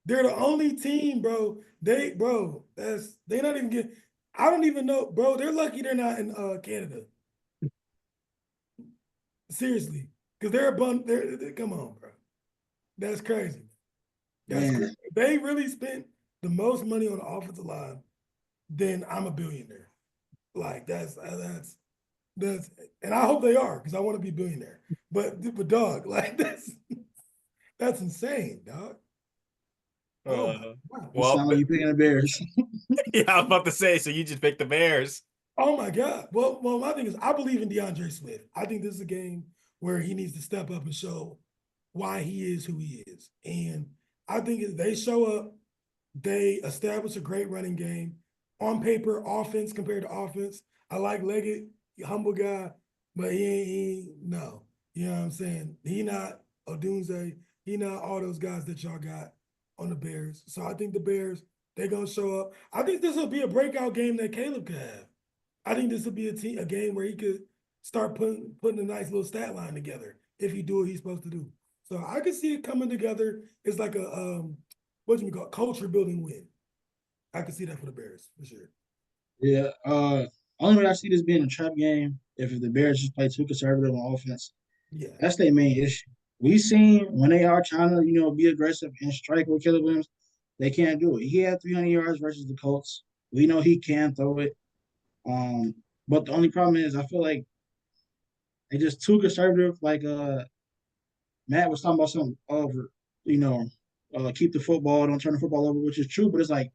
C: They're the only team, bro. They not even get. I don't even know, bro. They're lucky they're not in Canada. Seriously, because they're a bun. Come on, bro. That's crazy. That's
B: Man,
C: crazy. They really spent the most money on the offensive line. Then I'm a billionaire. Like that's, and I hope they are because I want to be a billionaire. But dog, like that's insane, dog. Oh my
A: uh,
C: God.
B: you
A: well,
B: sound like you picking the Bears.
A: yeah, I was about to say, so you just picked the Bears.
C: Oh my God. Well, my thing is, I believe in DeAndre Smith. I think this is a game where he needs to step up and show why he is who he is. And I think if they show up, they establish a great running game. on paper offense compared to offense. I like Leggett, humble guy, but no. You know what I'm saying? He not Odunze. He not all those guys that y'all got on the Bears. So I think the Bears, they're gonna show up. I think this will be a breakout game that Caleb could have. I think this will be a game where he could start putting a nice little stat line together if he do what he's supposed to do. So I can see it coming together. It's like a what you call it, culture building win. I can see that for the Bears for sure.
B: Yeah. Only way I see this being a trap game if the Bears just play too conservative on offense.
C: Yeah.
B: That's their main issue. We seen when they are trying to, be aggressive and strike with Caleb Williams, they can't do it. He had 300 yards versus the Colts. We know he can throw it. But the only problem is I feel like they just too conservative. Like Matt was talking about something over, keep the football, don't turn the football over, which is true. But it's like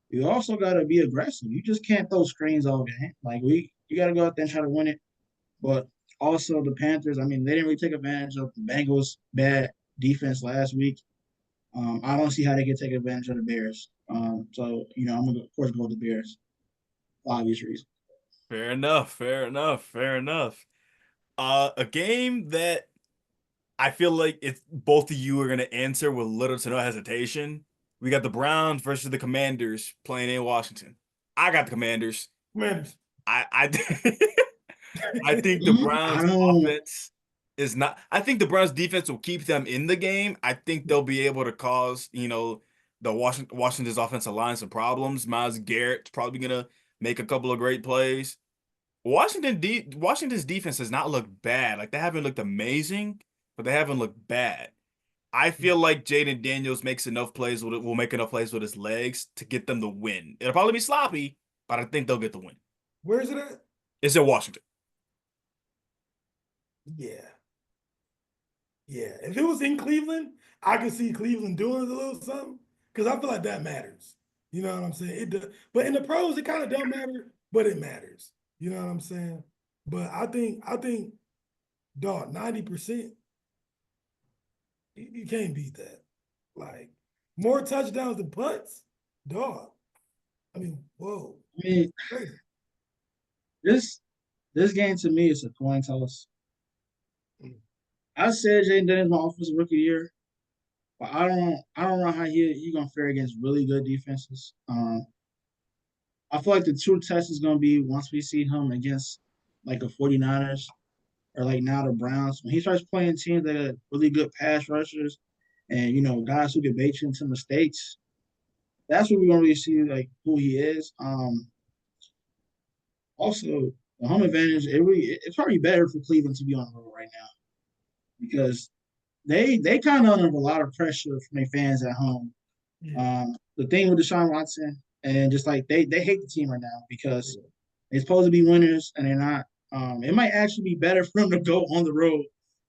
B: you also got to be aggressive. You just can't throw screens all game. Like you got to go out there and try to win it. But also the Panthers, I mean, they didn't really take advantage of the Bengals' bad defense last week. I don't see how they can take advantage of the Bears. So I'm gonna of course go with the Bears for obvious reasons.
A: Fair enough. Fair enough. Fair enough. A game that I feel like it's both of you are gonna answer with little to no hesitation. We got the Browns versus the Commanders playing in Washington. I got the Commanders.
C: Commanders.
A: I I think the
B: I
A: Browns
B: don't.
A: offense is not. I think the Browns defense will keep them in the game. I think they'll be able to cause, the Washington's offensive line some problems. Myles Garrett's probably gonna make a couple of great plays. Washington's defense has not looked bad. Like they haven't looked amazing, but they haven't looked bad. I feel like Jaden Daniels makes enough plays will make enough plays with his legs to get them the win. It'll probably be sloppy, but I think they'll get the win.
C: Where is it at?
A: It's in Washington.
C: Yeah. Yeah. If it was in Cleveland, I could see Cleveland doing a little something because I feel like that matters. You know what I'm saying? It does. But in the pros, it kind of don't matter, but it matters. You know what I'm saying? But I think, dog, 90%, you can't beat that. Like more touchdowns than punts, dog. I mean, whoa.
B: I mean,
C: Crazy.
B: this this game to me is a coin toss.
C: Mm.
B: I said Jaden Daniels my offensive rookie of the year, but I don't know how he gonna fare against really good defenses. I feel like the true test is gonna be once we see him against like the 49ers or like now the Browns. When he starts playing teams that are really good pass rushers and guys who can bait you into mistakes, that's when we're gonna really see like who he is. Also the home advantage, it's probably better for Cleveland to be on the road right now because they kind of under a lot of pressure from their fans at home.
C: Yeah.
B: The thing with Deshaun Watson and just like they hate the team right now because they're supposed to be winners and they're not. It might actually be better for them to go on the road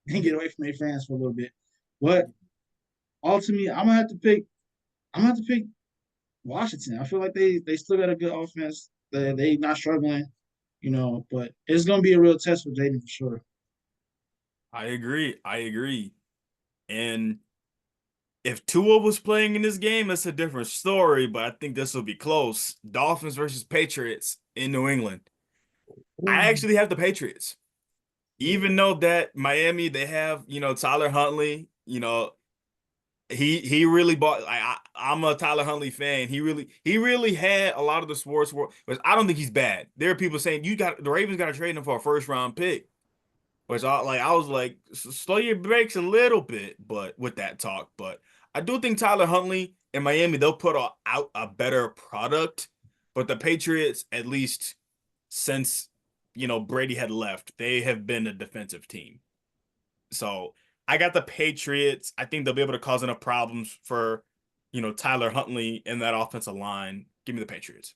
B: and get away from their fans for a little bit. But ultimately, I'm gonna have to pick. I'm gonna have to pick Washington. I feel like they still got a good offense. They not struggling, But it's gonna be a real test for Jaden for sure.
A: I agree. I agree. And if Tua was playing in this game, it's a different story, but I think this will be close. Dolphins versus Patriots in New England. I
C: Ooh,
A: actually have the Patriots.
C: yeah.
A: Even though that Miami, they have, Tyler Huntley, he really bought I'm a Tyler Huntley fan. He really had a lot of the sports world, but I don't think he's bad. There are people saying the Ravens got to trade him for a first round pick. Which I was like, slow your brakes a little bit, but with that talk. But I do think Tyler Huntley in Miami, they'll put out a better product. But the Patriots, at least since, Brady had left, they have been a defensive team. So I got the Patriots. I think they'll be able to cause enough problems for, Tyler Huntley in that offensive line. Give me the Patriots.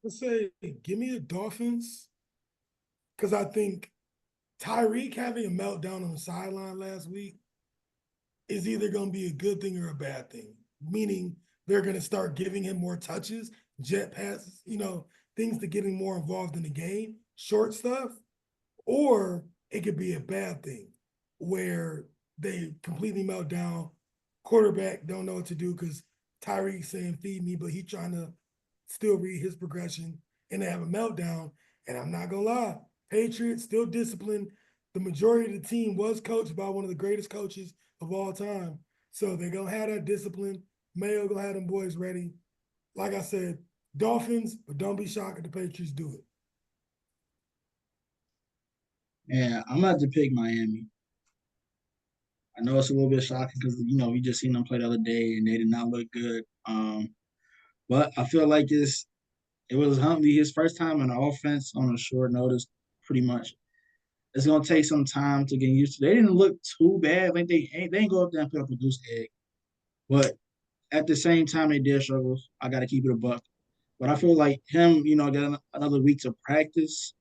C: Let's say, give me the Dolphins because I think Tyreek having a meltdown on the sideline last week is either going to be a good thing or a bad thing. Meaning they're going to start giving him more touches, jet passes, things to get him more involved in the game, short stuff, or it could be a bad thing where they completely melt down. Quarterback don't know what to do because Tyreek saying feed me, but he trying to still read his progression and they have a meltdown. And I'm not gonna lie, Patriots still disciplined. The majority of the team was coached by one of the greatest coaches of all time. So they're gonna have that discipline. Mayo gonna have them boys ready. Like I said, Dolphins, but don't be shocked if the Patriots do it.
B: Yeah, I'm gonna have to pick Miami. I know it's a little bit shocking because we just seen them play the other day and they did not look good. But I feel like it was Huntley his first time in the offense on a short notice, pretty much. It's gonna take some time to get used to. They didn't look too bad. Like they ain't go up there and put up a goose egg. But at the same time, they did struggle. I got to keep it a buck. But I feel like him, getting another week to practice.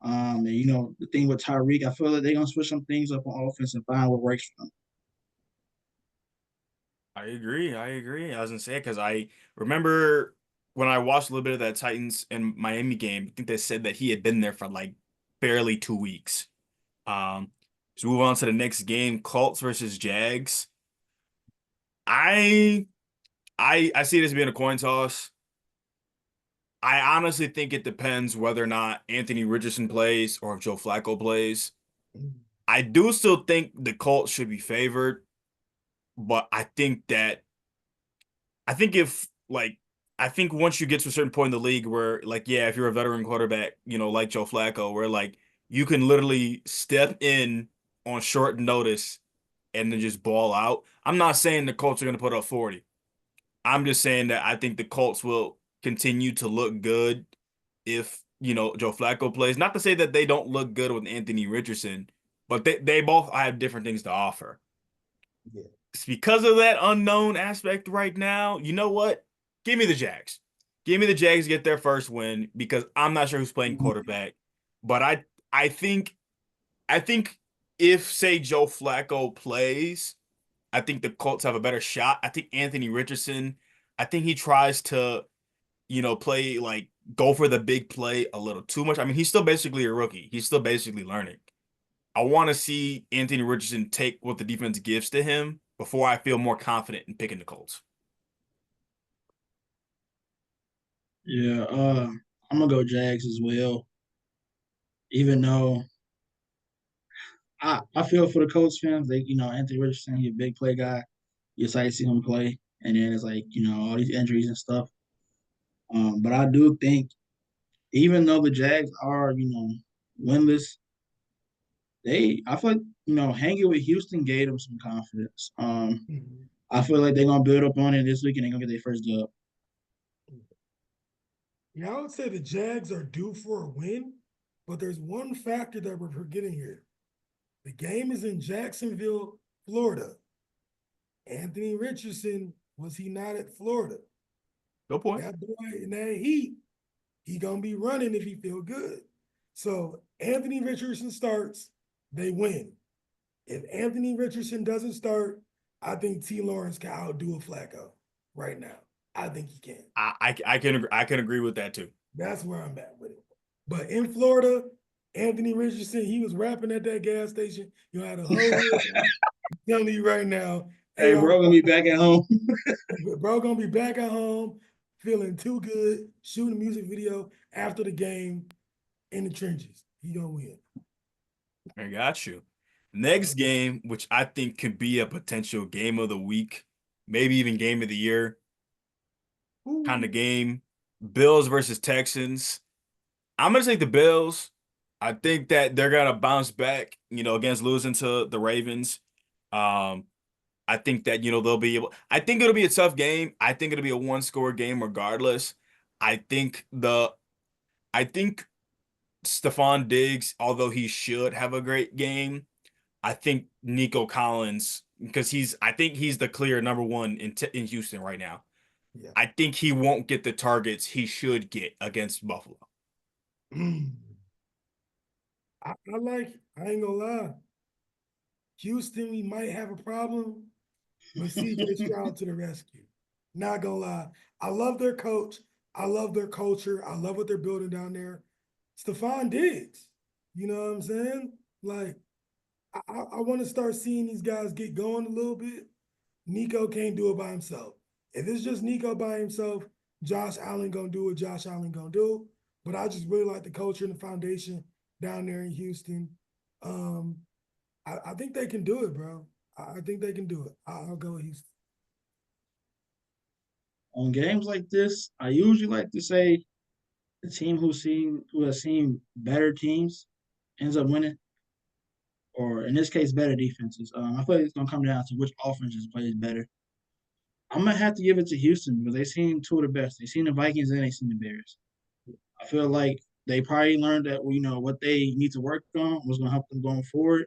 B: And the thing with Tyreek, I feel like they're gonna switch some things up on offense and find what works for them.
A: I agree. I agree. I was gonna say because I remember when I watched a little bit of that Titans and Miami game. I think they said that he had been there for like barely 2 weeks. Um, let's move on to the next game, Colts versus Jags. I I see this being a coin toss. I honestly think it depends whether or not Anthony Richardson plays or if Joe Flacco plays. I do still think the Colts should be favored, but I think if like I think once you get to a certain point in the league where like yeah, if you're a veteran quarterback, like Joe Flacco, where like you can literally step in on short notice and then just ball out. I'm not saying the Colts are going to put up 40. I'm just saying that I think the Colts will continue to look good if, Joe Flacco plays. Not to say that they don't look good with Anthony Richardson, but they both have different things to offer.
C: Yeah.
A: It's because of that unknown aspect right now. You know what? Give me the Jags. Give me the Jags to get their first win because I'm not sure who's playing quarterback. But I think I think if say Joe Flacco plays, I think the Colts have a better shot. I think Anthony Richardson, I think he tries to, play like go for the big play a little too much. I mean, he's still basically a rookie. He's still basically learning. I want to see Anthony Richardson take what the defense gives to him before I feel more confident in picking the Colts.
B: Yeah, I'm gonna go Jags as well. Even though I feel for the Colts fans, Anthony Richardson, he's a big play guy. You excited to see him play, and then it's like all these injuries and stuff. But I do think even though the Jags are winless, I feel like hanging with Houston gave them some confidence.
C: Mhm.
B: I feel like they're gonna build up on it this week and they're gonna get their first dub.
C: Yeah, I would say the Jags are due for a win, but there's one factor that we're forgetting here. The game is in Jacksonville, Florida. Anthony Richardson, was he not at Florida?
A: Good point.
C: That boy in that heat, he gonna be running if he feel good. So Anthony Richardson starts, they win. If Anthony Richardson doesn't start, I think T. Lawrence can outdo a Flacco right now. I think he can.
A: I can agree with that too.
C: That's where I'm at with it. But in Florida, Anthony Richardson, he was rapping at that gas station. You had a whole hood. I'm telling you right now,
B: Hey,
C: AR,
B: bro, gonna be back at home.
C: bro, gonna be back at home, feeling too good, shooting a music video after the game in the trenches. He gonna win.
A: I got you. Next game, which I think could be a potential game of the week, maybe even game of the year kind of
C: Ooh.
A: game. Bills versus Texans. I'm gonna take the Bills. I think that they're gonna bounce back, against losing to the Ravens. Um, I think that, they'll be able. I think it'll be a tough game. I think it'll be a one-score game regardless. I think the I think Stephon Diggs, although he should have a great game, I think Nico Collins, because I think he's the clear number one in Houston right now.
C: Yeah.
A: I think he won't get the targets he should get against Buffalo.
C: I ain't gonna lie. Houston, we might have a problem, but CJ Stroud to the rescue. Not gonna lie. I love their coach. I love their culture. I love what they're building down there. Stephon Diggs. You know what I'm saying? Like, I want to start seeing these guys get going a little bit. Nico can't do it by himself. If it's just Nico by himself, Josh Allen gonna do what Josh Allen gonna do. But I just really like the culture and the foundation down there in Houston. Um, I think they can do it, bro. I think they can do it. I'll go with Houston.
B: On games like this, I usually like to say the team who has seen better teams ends up winning, or in this case, better defenses. I feel like it's gonna come down to which offenses plays better. I'm gonna have to give it to Houston because they've seen two of the best. They've seen the Vikings and they've seen the Bears. I feel like they probably learned that what they need to work on was gonna help them going forward,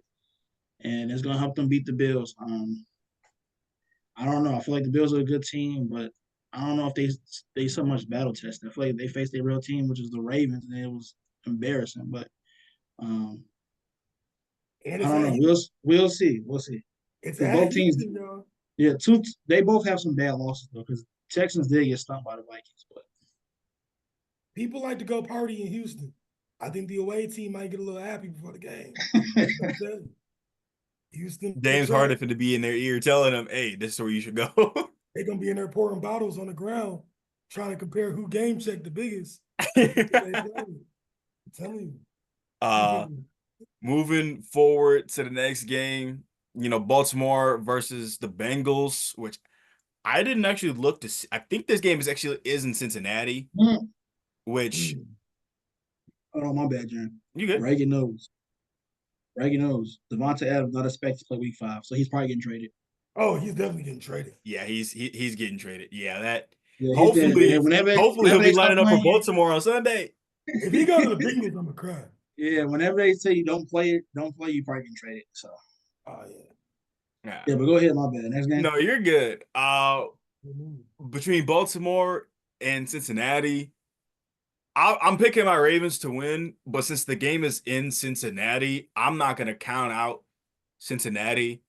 B: and it's gonna help them beat the Bills. I don't know. I feel like the Bills are a good team, but I don't know if they so much battle tested. I feel like they faced a real team, which is the Ravens, and it was embarrassing. But um,
C: And
B: I
C: it's
B: don't
C: at
B: know.
C: Houston.
B: We'll see. We'll see.
C: It's
B: Because
C: at
B: both teams,
C: Houston, y'all.
B: yeah, they both have some bad losses though. Because Texans did get stumped by the Vikings, but
C: People like to go party in Houston. I think the away team might get a little happy before the game. I'm telling you. Houston
A: James
C: attract.
A: Harden to be in their ear telling them, "Hey, this is where you should go."
C: They're gonna be in there pouring bottles on the ground, trying to compare who game checked the biggest. I'm telling
A: uh,
C: you.
A: moving forward to the next game, Baltimore versus the Bengals, which I didn't actually look to see. I think this game is in Cincinnati, which
B: oh my bad, Jaren.
A: you good.
B: Reagan knows. Reagan knows. Devontae Adams not expected to play Week 5, so he's probably getting traded.
C: Oh, he's definitely getting traded.
A: Yeah, he's getting traded. Yeah, that
B: Yeah, he's dead.
A: hopefully hopefully he'll
B: Whenever
A: be
B: they start
A: lining up for
B: playing,
A: Baltimore on Sunday.
C: If he go to the Bengals, I'm gonna cry.
B: yeah, whenever they say you don't play it, don't play, you probably getting traded. So
C: Oh yeah.
A: Yeah.
B: yeah, but go ahead, my bad. Next game.
A: No, you're good.
C: Mhm.
A: Between Baltimore and Cincinnati, I'm picking my Ravens to win, but since the game is in Cincinnati, I'm not gonna count out Cincinnati.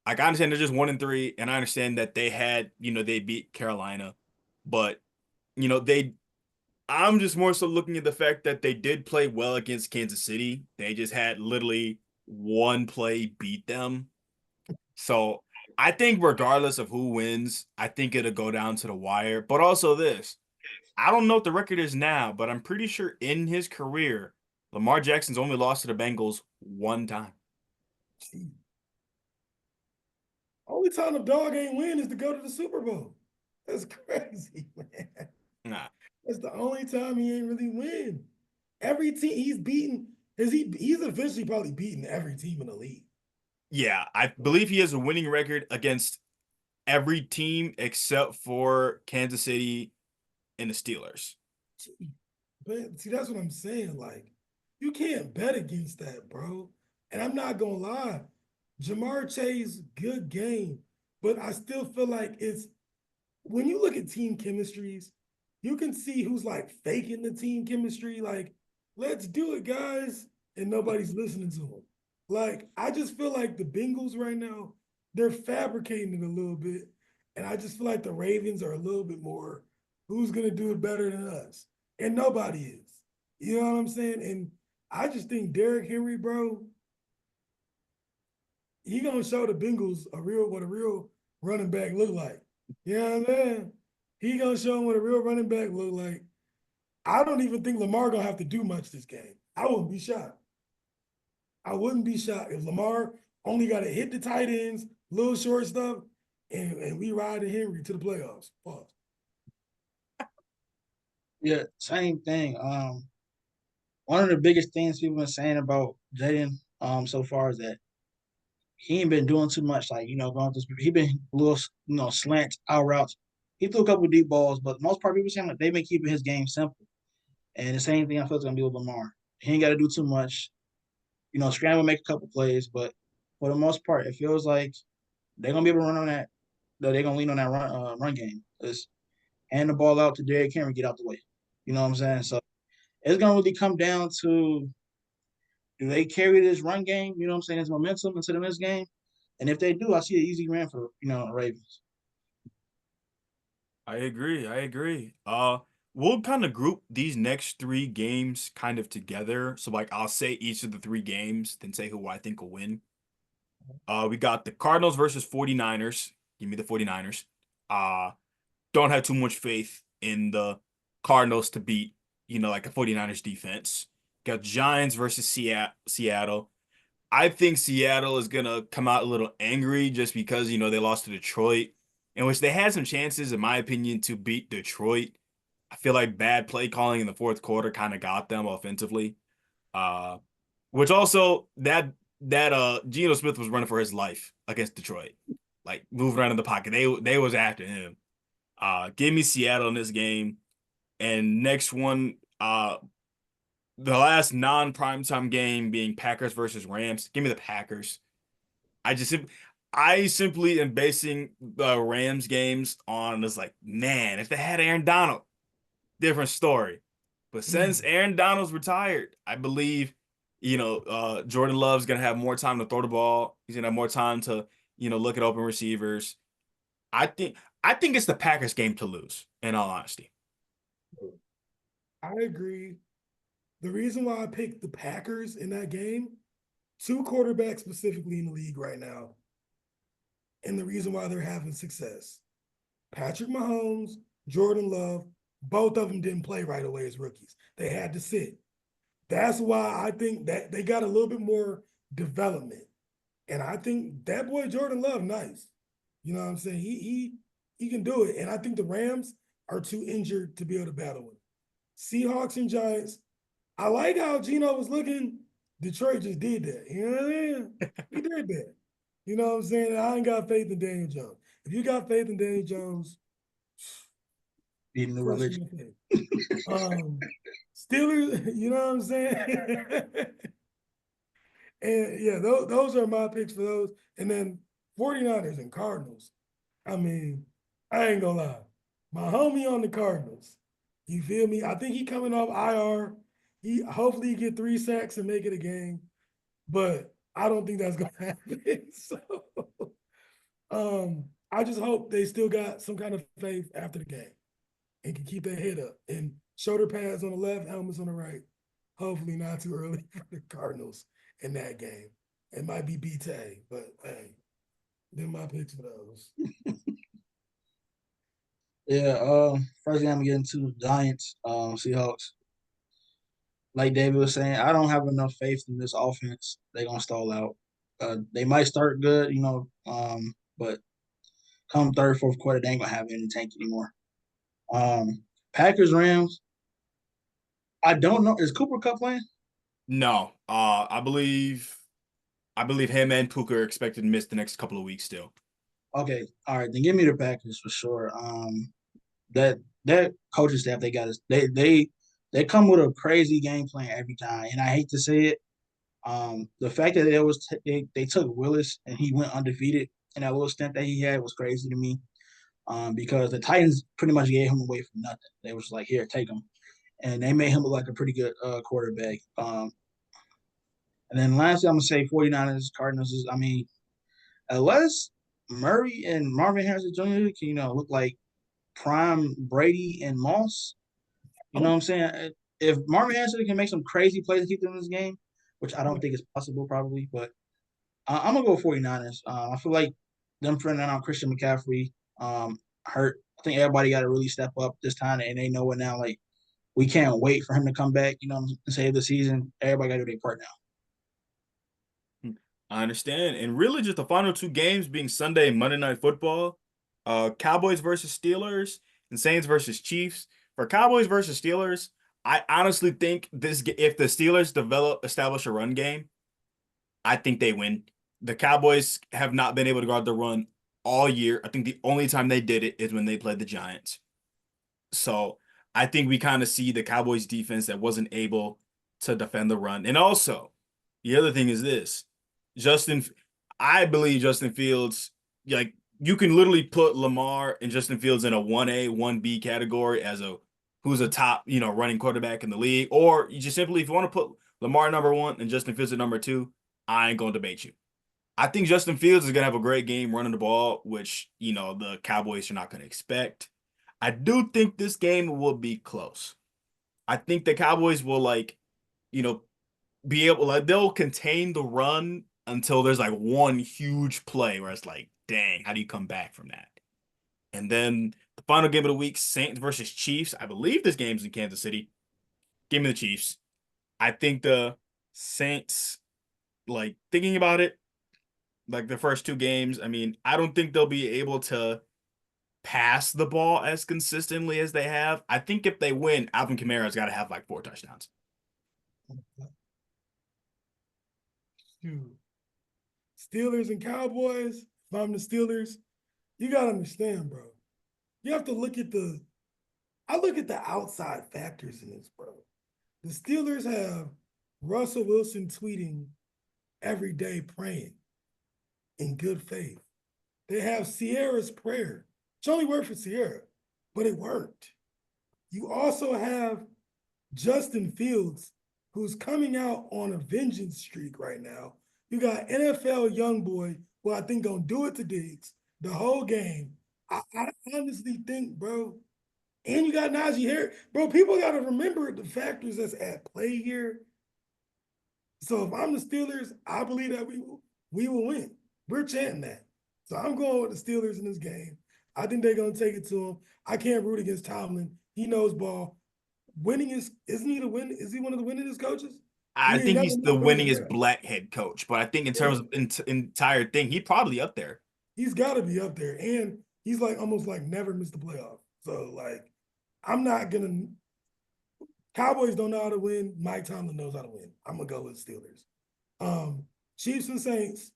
A: Like I understand they're just 1-3, and I understand that they beat Carolina, but they I'm just more so looking at the fact that they did play well against Kansas City. They just had literally one play beat them. So I think regardless of who wins, I think it'll go down to the wire. But also this, I don't know what the record is now, but I'm pretty sure in his career, Lamar Jackson's only lost to the Bengals one time.
C: Gee. Only time the dog ain't win is to go to the Super Bowl. That's crazy, man.
A: Nah.
C: That's the only time he ain't really win. Every team he's beaten, he's eventually probably beaten every team in the league.
A: Yeah, I believe he has a winning record against every team except for Kansas City and the Steelers.
C: Gee. But see, that's what I'm saying. Like, you can't bet against that, bro. And I'm not gonna lie, Jamar Chase, good game, but I still feel like it's when you look at team chemistries, you can see who's like faking the team chemistry. Like, let's do it, guys, and nobody's listening to them. Like, I just feel like the Bengals right now, they're fabricating it a little bit, and I just feel like the Ravens are a little bit more. Who's gonna do it better than us? And nobody is. You know what I'm saying? And I just think Derrick Henry, bro, he gonna show the Bengals what a real running back look like. You know what I'm saying? He gonna show them what a real running back look like. I don't even think Lamar gonna have to do much this game. I wouldn't be shocked. I wouldn't be shocked if Lamar only got to hit the tight ends, little short stuff, and we ride the Henry to the playoffs. Pause.
B: Yeah, same thing. One of the biggest things people been saying about Jaden so far is that he ain't been doing too much. Like going through. He been a little slant out routes. He threw a couple of deep balls, but most part people saying like they've been keeping his game simple. And the same thing I feel is gonna be with Lamar. He ain't got to do too much. Scramble, make a couple plays, but for the most part, it feels like they're gonna be able to run on that. They're gonna lean on that run game. Just hand the ball out to Derrick Henry, get out the way. You know what I'm saying? So it's gonna really come down to do they carry this run game? You know what I'm saying? This momentum into the next game. And if they do, I see an easy win for Ravens.
A: I agree. I agree. We'll kind of group these next three games kind of together. So like I'll say each of the three games, then say who I think will win. We got the Cardinals versus 49ers. Give me the 49ers. Don't have too much faith in the Cardinals to beat, like a 49ers defense. Got Giants versus Seattle. I think Seattle is gonna come out a little angry just because, they lost to Detroit, in which they had some chances, in my opinion, to beat Detroit. I feel like bad play calling in the fourth quarter kind of got them offensively. Uh, which also that Geno Smith was running for his life against Detroit, like moving around in the pocket. They was after him. Give me Seattle in this game. And next one, the last non-primetime game being Packers versus Rams. Give me the Packers. I simply am basing the Rams games on this, like, man, if they had Aaron Donald, different story. But since Aaron Donald's retired, I believe, Jordan Love's gonna have more time to throw the ball. He's gonna have more time to, look at open receivers. I think I think it's the Packers game to lose, in all honesty.
C: I agree. The reason why I picked the Packers in that game, two quarterbacks specifically in the league right now, and the reason why they're having success. Patrick Mahomes, Jordan Love, both of them didn't play right away as rookies. They had to sit. That's why I think that they got a little bit more development. And I think that boy Jordan Love, nice. You know what I'm saying? He can do it. And I think the Rams are too injured to be able to battle with. Seahawks and Giants. I like how Geno was looking. Detroit just did that. You know what I mean? He did that. You know what I'm saying? I ain't got faith in Daniel Jones. If you got faith in Daniel Jones,
B: Be new religion.
C: Steelers, you know what I'm saying? And yeah, those are my picks for those. And then 49ers and Cardinals. I mean, I ain't gonna lie. My homie on the Cardinals. You feel me? I think he coming off IR. He hopefully he get 3 sacks and make it a game. But I don't think that's gonna happen. So I just hope they still got some kind of faith after the game and can keep their head up. And shoulder pads on the left, helmets on the right. Hopefully not too early for the Cardinals in that game. It might be BTA, but hey, they're my picks for those.
B: Yeah, first game I'm getting to Giants, Seahawks. Like David was saying, I don't have enough faith in this offense. They're gonna stall out. They might start good, but come third, fourth quarter, they ain't gonna have any tank anymore. Packers, Rams. I don't know. Is Cooper Cup playing?
A: No, I believe him and Puka are expected to miss the next couple of weeks still.
B: Okay, all right, then give me the Packers for sure. That coaching staff they got is they come with a crazy game plan every time, and I hate to say it. The fact that they took Willis and he went undefeated in that little stint that he had was crazy to me. Because the Titans pretty much gave him away for nothing. They was like, here, take him, and they made him look like a pretty good quarterback. And then lastly, I'm gonna say 49ers, Cardinals. I mean, unless Murray and Marvin Harrison Jr. can look like prime Brady and Moss, you know what I'm saying? If Marvin Harrison can make some crazy plays to keep them in this game, which I don't think is possible probably, but I'm gonna go 49ers. I feel like them friending out Christian McCaffrey hurt. I think everybody got to really step up this time, and they know it now. Like we can't wait for him to come back, and save the season. Everybody got to do their part now.
A: I understand. And really just the final two games being Sunday and Monday Night Football. Cowboys versus Steelers and Saints versus Chiefs. For Cowboys versus Steelers, I honestly think if the Steelers establish a run game, I think they win. The Cowboys have not been able to guard the run all year. I think the only time they did it is when they played the Giants. So I think we kind of see the Cowboys defense that wasn't able to defend the run. And also, the other thing is this. I believe Justin Fields, like you can literally put Lamar and Justin Fields in a 1A, 1B category as who's a top, running quarterback in the league. Or you just simply, if you want to put Lamar number 1 and Justin Fields at number 2, I ain't gonna debate you. I think Justin Fields is gonna have a great game running the ball, which the Cowboys are not gonna expect. I do think this game will be close. I think the Cowboys will be able they'll contain the run until there's like one huge play where it's like, dang, how do you come back from that? And then the Final game of the week, Saints versus Chiefs. I believe this game's in Kansas City. Give me the Chiefs. I think the Saints, like thinking about it, like the first two games, I mean, I don't think they'll be able to pass the ball as consistently as they have. I think if they win, Alvin Kamara's got to have like 4 touchdowns.
C: Shoot. Steelers and Cowboys. If I'm the Steelers, you gotta understand, bro. You have to look at I look at the outside factors in this, bro. The Steelers have Russell Wilson tweeting every day praying in good faith. They have Sierra's prayer. It's only worked for Sierra, but it worked. You also have Justin Fields, who's coming out on a vengeance streak right now. You got NFL young boy who I think gonna do it to Diggs the whole game. I honestly think, bro, and you got Najee Harris. Bro, people got to remember the factors that's at play here. So if I'm the Steelers, I believe that we will win. We're chanting that. So I'm going with the Steelers in this game. I think they're going to take it to him. I can't root against Tomlin. He knows ball. Winning isn't he the win? Is he one of the winningest coaches?
A: I think
C: never
A: he's the
C: won first
A: winningest
C: round.
A: black head coach, but I think in terms of entire thing, he'd probably up there.
C: He's got to be up there. And he's like almost like never missed the playoff. So like, I'm not gonna. Cowboys don't know how to win. Mike Tomlin knows how to win. I'm gonna go with Steelers. Chiefs and Saints.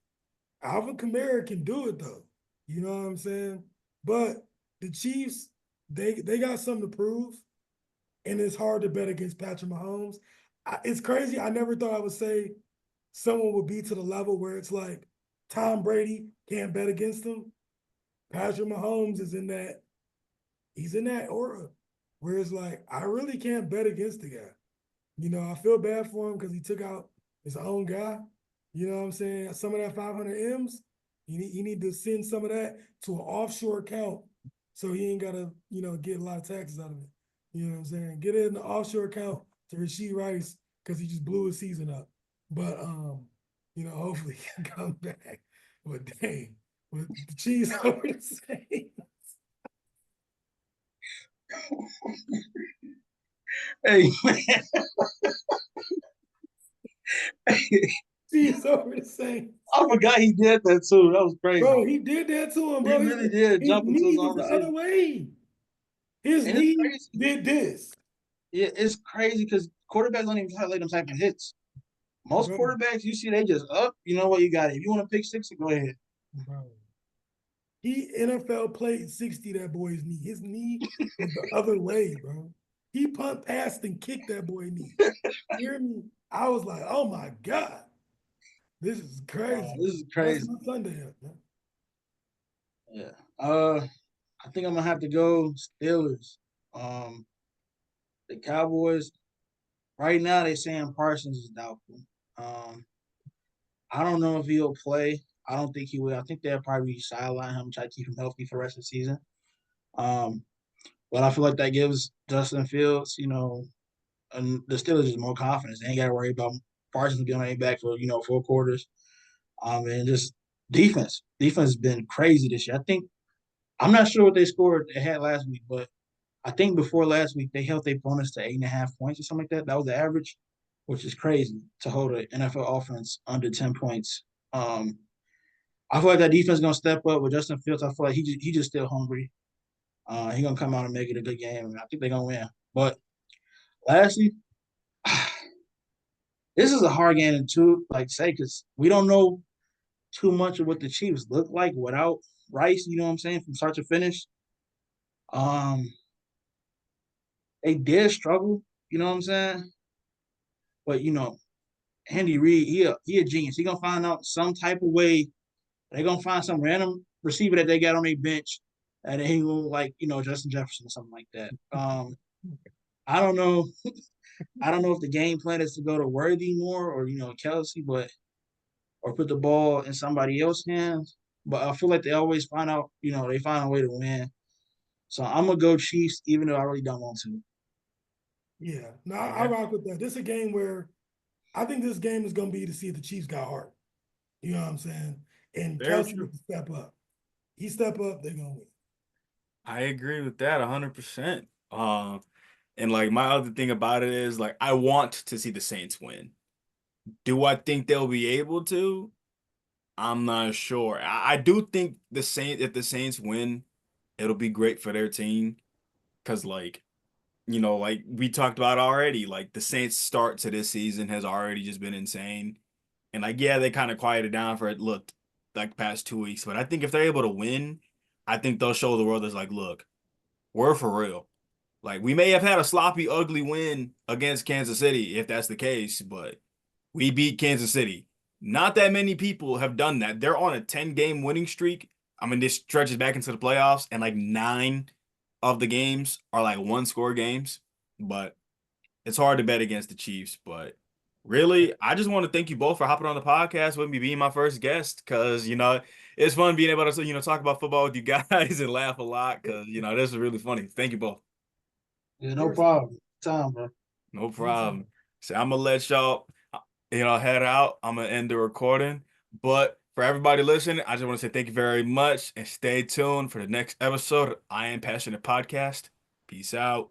C: Alvin Kamara can do it though. You know what I'm saying? But the Chiefs, they got something to prove, and it's hard to bet against Patrick Mahomes. It's crazy. I never thought I would say someone would be to the level where it's like Tom Brady can't bet against him. Patrick Mahomes is in that. He's in that aura where it's like I really can't bet against the guy. You know, I feel bad for him because he took out his own guy. You know what I'm saying? Some of that 500 M's, you need to send some of that to an offshore account so he ain't got to, get a lot of taxes out of it. You know what I'm saying? Get it in the offshore account to Rasheed Rice because he just blew his season up. But, hopefully he can come back. But dang, with the cheese over the same.
B: Hey, man.
C: Cheese over the same.
B: I forgot he did that too. That was crazy.
C: Bro, he did that to him, bro.
B: He really did
C: His
B: jump into
C: knee
B: his
C: was
B: own
C: the
B: receiver.
C: other way. His
B: And it's
C: knee
B: crazy.
C: did this.
B: Yeah, it's crazy because quarterbacks don't even have like them type of hits. Most
C: Bro.
B: quarterbacks, you see, they just up. You know what? You got it. If you want to pick six, go ahead.
C: Bro. He NFL played 60 that boy's knee. His knee was the other way, bro. He punt, passed, and kicked that boy knee. You hear me? I was like, oh my God. This is crazy.
B: This is crazy.
C: That's my Sunday up, man.
B: Yeah. I think I'm gonna have to go Steelers. The Cowboys. Right now, they're saying Parsons is doubtful. I don't know if he'll play. I don't think he will. I think they'll probably sideline him, try to keep him healthy for the rest of the season. But I feel like that gives Justin Fields, and the Steelers just more confidence. They ain't got to worry about Parsons being on their back for 4 quarters. And just defense. Defense has been crazy this year. I'm not sure what they had last week, but I think before last week they held their opponents to 8.5 points or something like that. That was the average, which is crazy to hold an NFL offense under 10 points. I feel like that defense is gonna step up with Justin Fields. I feel like he just still hungry. He's gonna come out and make it a good game. And I think they're gonna win. But lastly, this is a hard game to say because we don't know too much of what the Chiefs look like without Rice. You know what I'm saying, from start to finish. They did struggle. You know what I'm saying, but Andy Reid, he a genius. He gonna find out some type of way. They're gonna find some random receiver that they got on their bench, and he will Justin Jefferson or something like that. I don't know. I don't know if the game plan is to go to Worthy more or Kelsey, or put the ball in somebody else's hands. But I feel like they always find out. They find a way to win. So I'm gonna go Chiefs, even though I really don't want to.
C: Yeah, no, I rock with that. This is a game where I think this game is going to be to see if the Chiefs got heart. You know what I'm saying? And
A: Very
C: Kelsey
A: true.
C: needs to step up. He step up, they're going to win.
A: I agree with that 100%. And like my other thing about it is like I want to see the Saints win. Do I think they'll be able to? I'm not sure. I do think if the Saints win, it'll be great for their team. Cause like, like we talked about already, like the Saints start to this season has already just been insane. And like, yeah, they kind of quieted down for it, looked like past 2 weeks. But I think if they're able to win, I think they'll show the world is like, look, we're for real. Like we may have had a sloppy, ugly win against Kansas City if that's the case, but we beat Kansas City. Not that many people have done that. They're on a 10-game winning streak. I mean, this stretches back into the playoffs, and like 9 of the games are like one-score games. But it's hard to bet against the Chiefs. But really, I just want to thank you both for hopping on the podcast with me, being my first guest, because it's fun being able to talk about football with you guys and laugh a lot. Because this is really funny. Thank you both.
B: Yeah,
C: Of
B: no
C: course,
B: problem. Time, bro.
A: No
C: anytime.
A: problem. So I'm gonna let y'all, head out. I'm gonna end the recording. But for everybody listening, I just want to say thank you very much and stay tuned for the next episode of I Am Passionate Podcast. Peace out.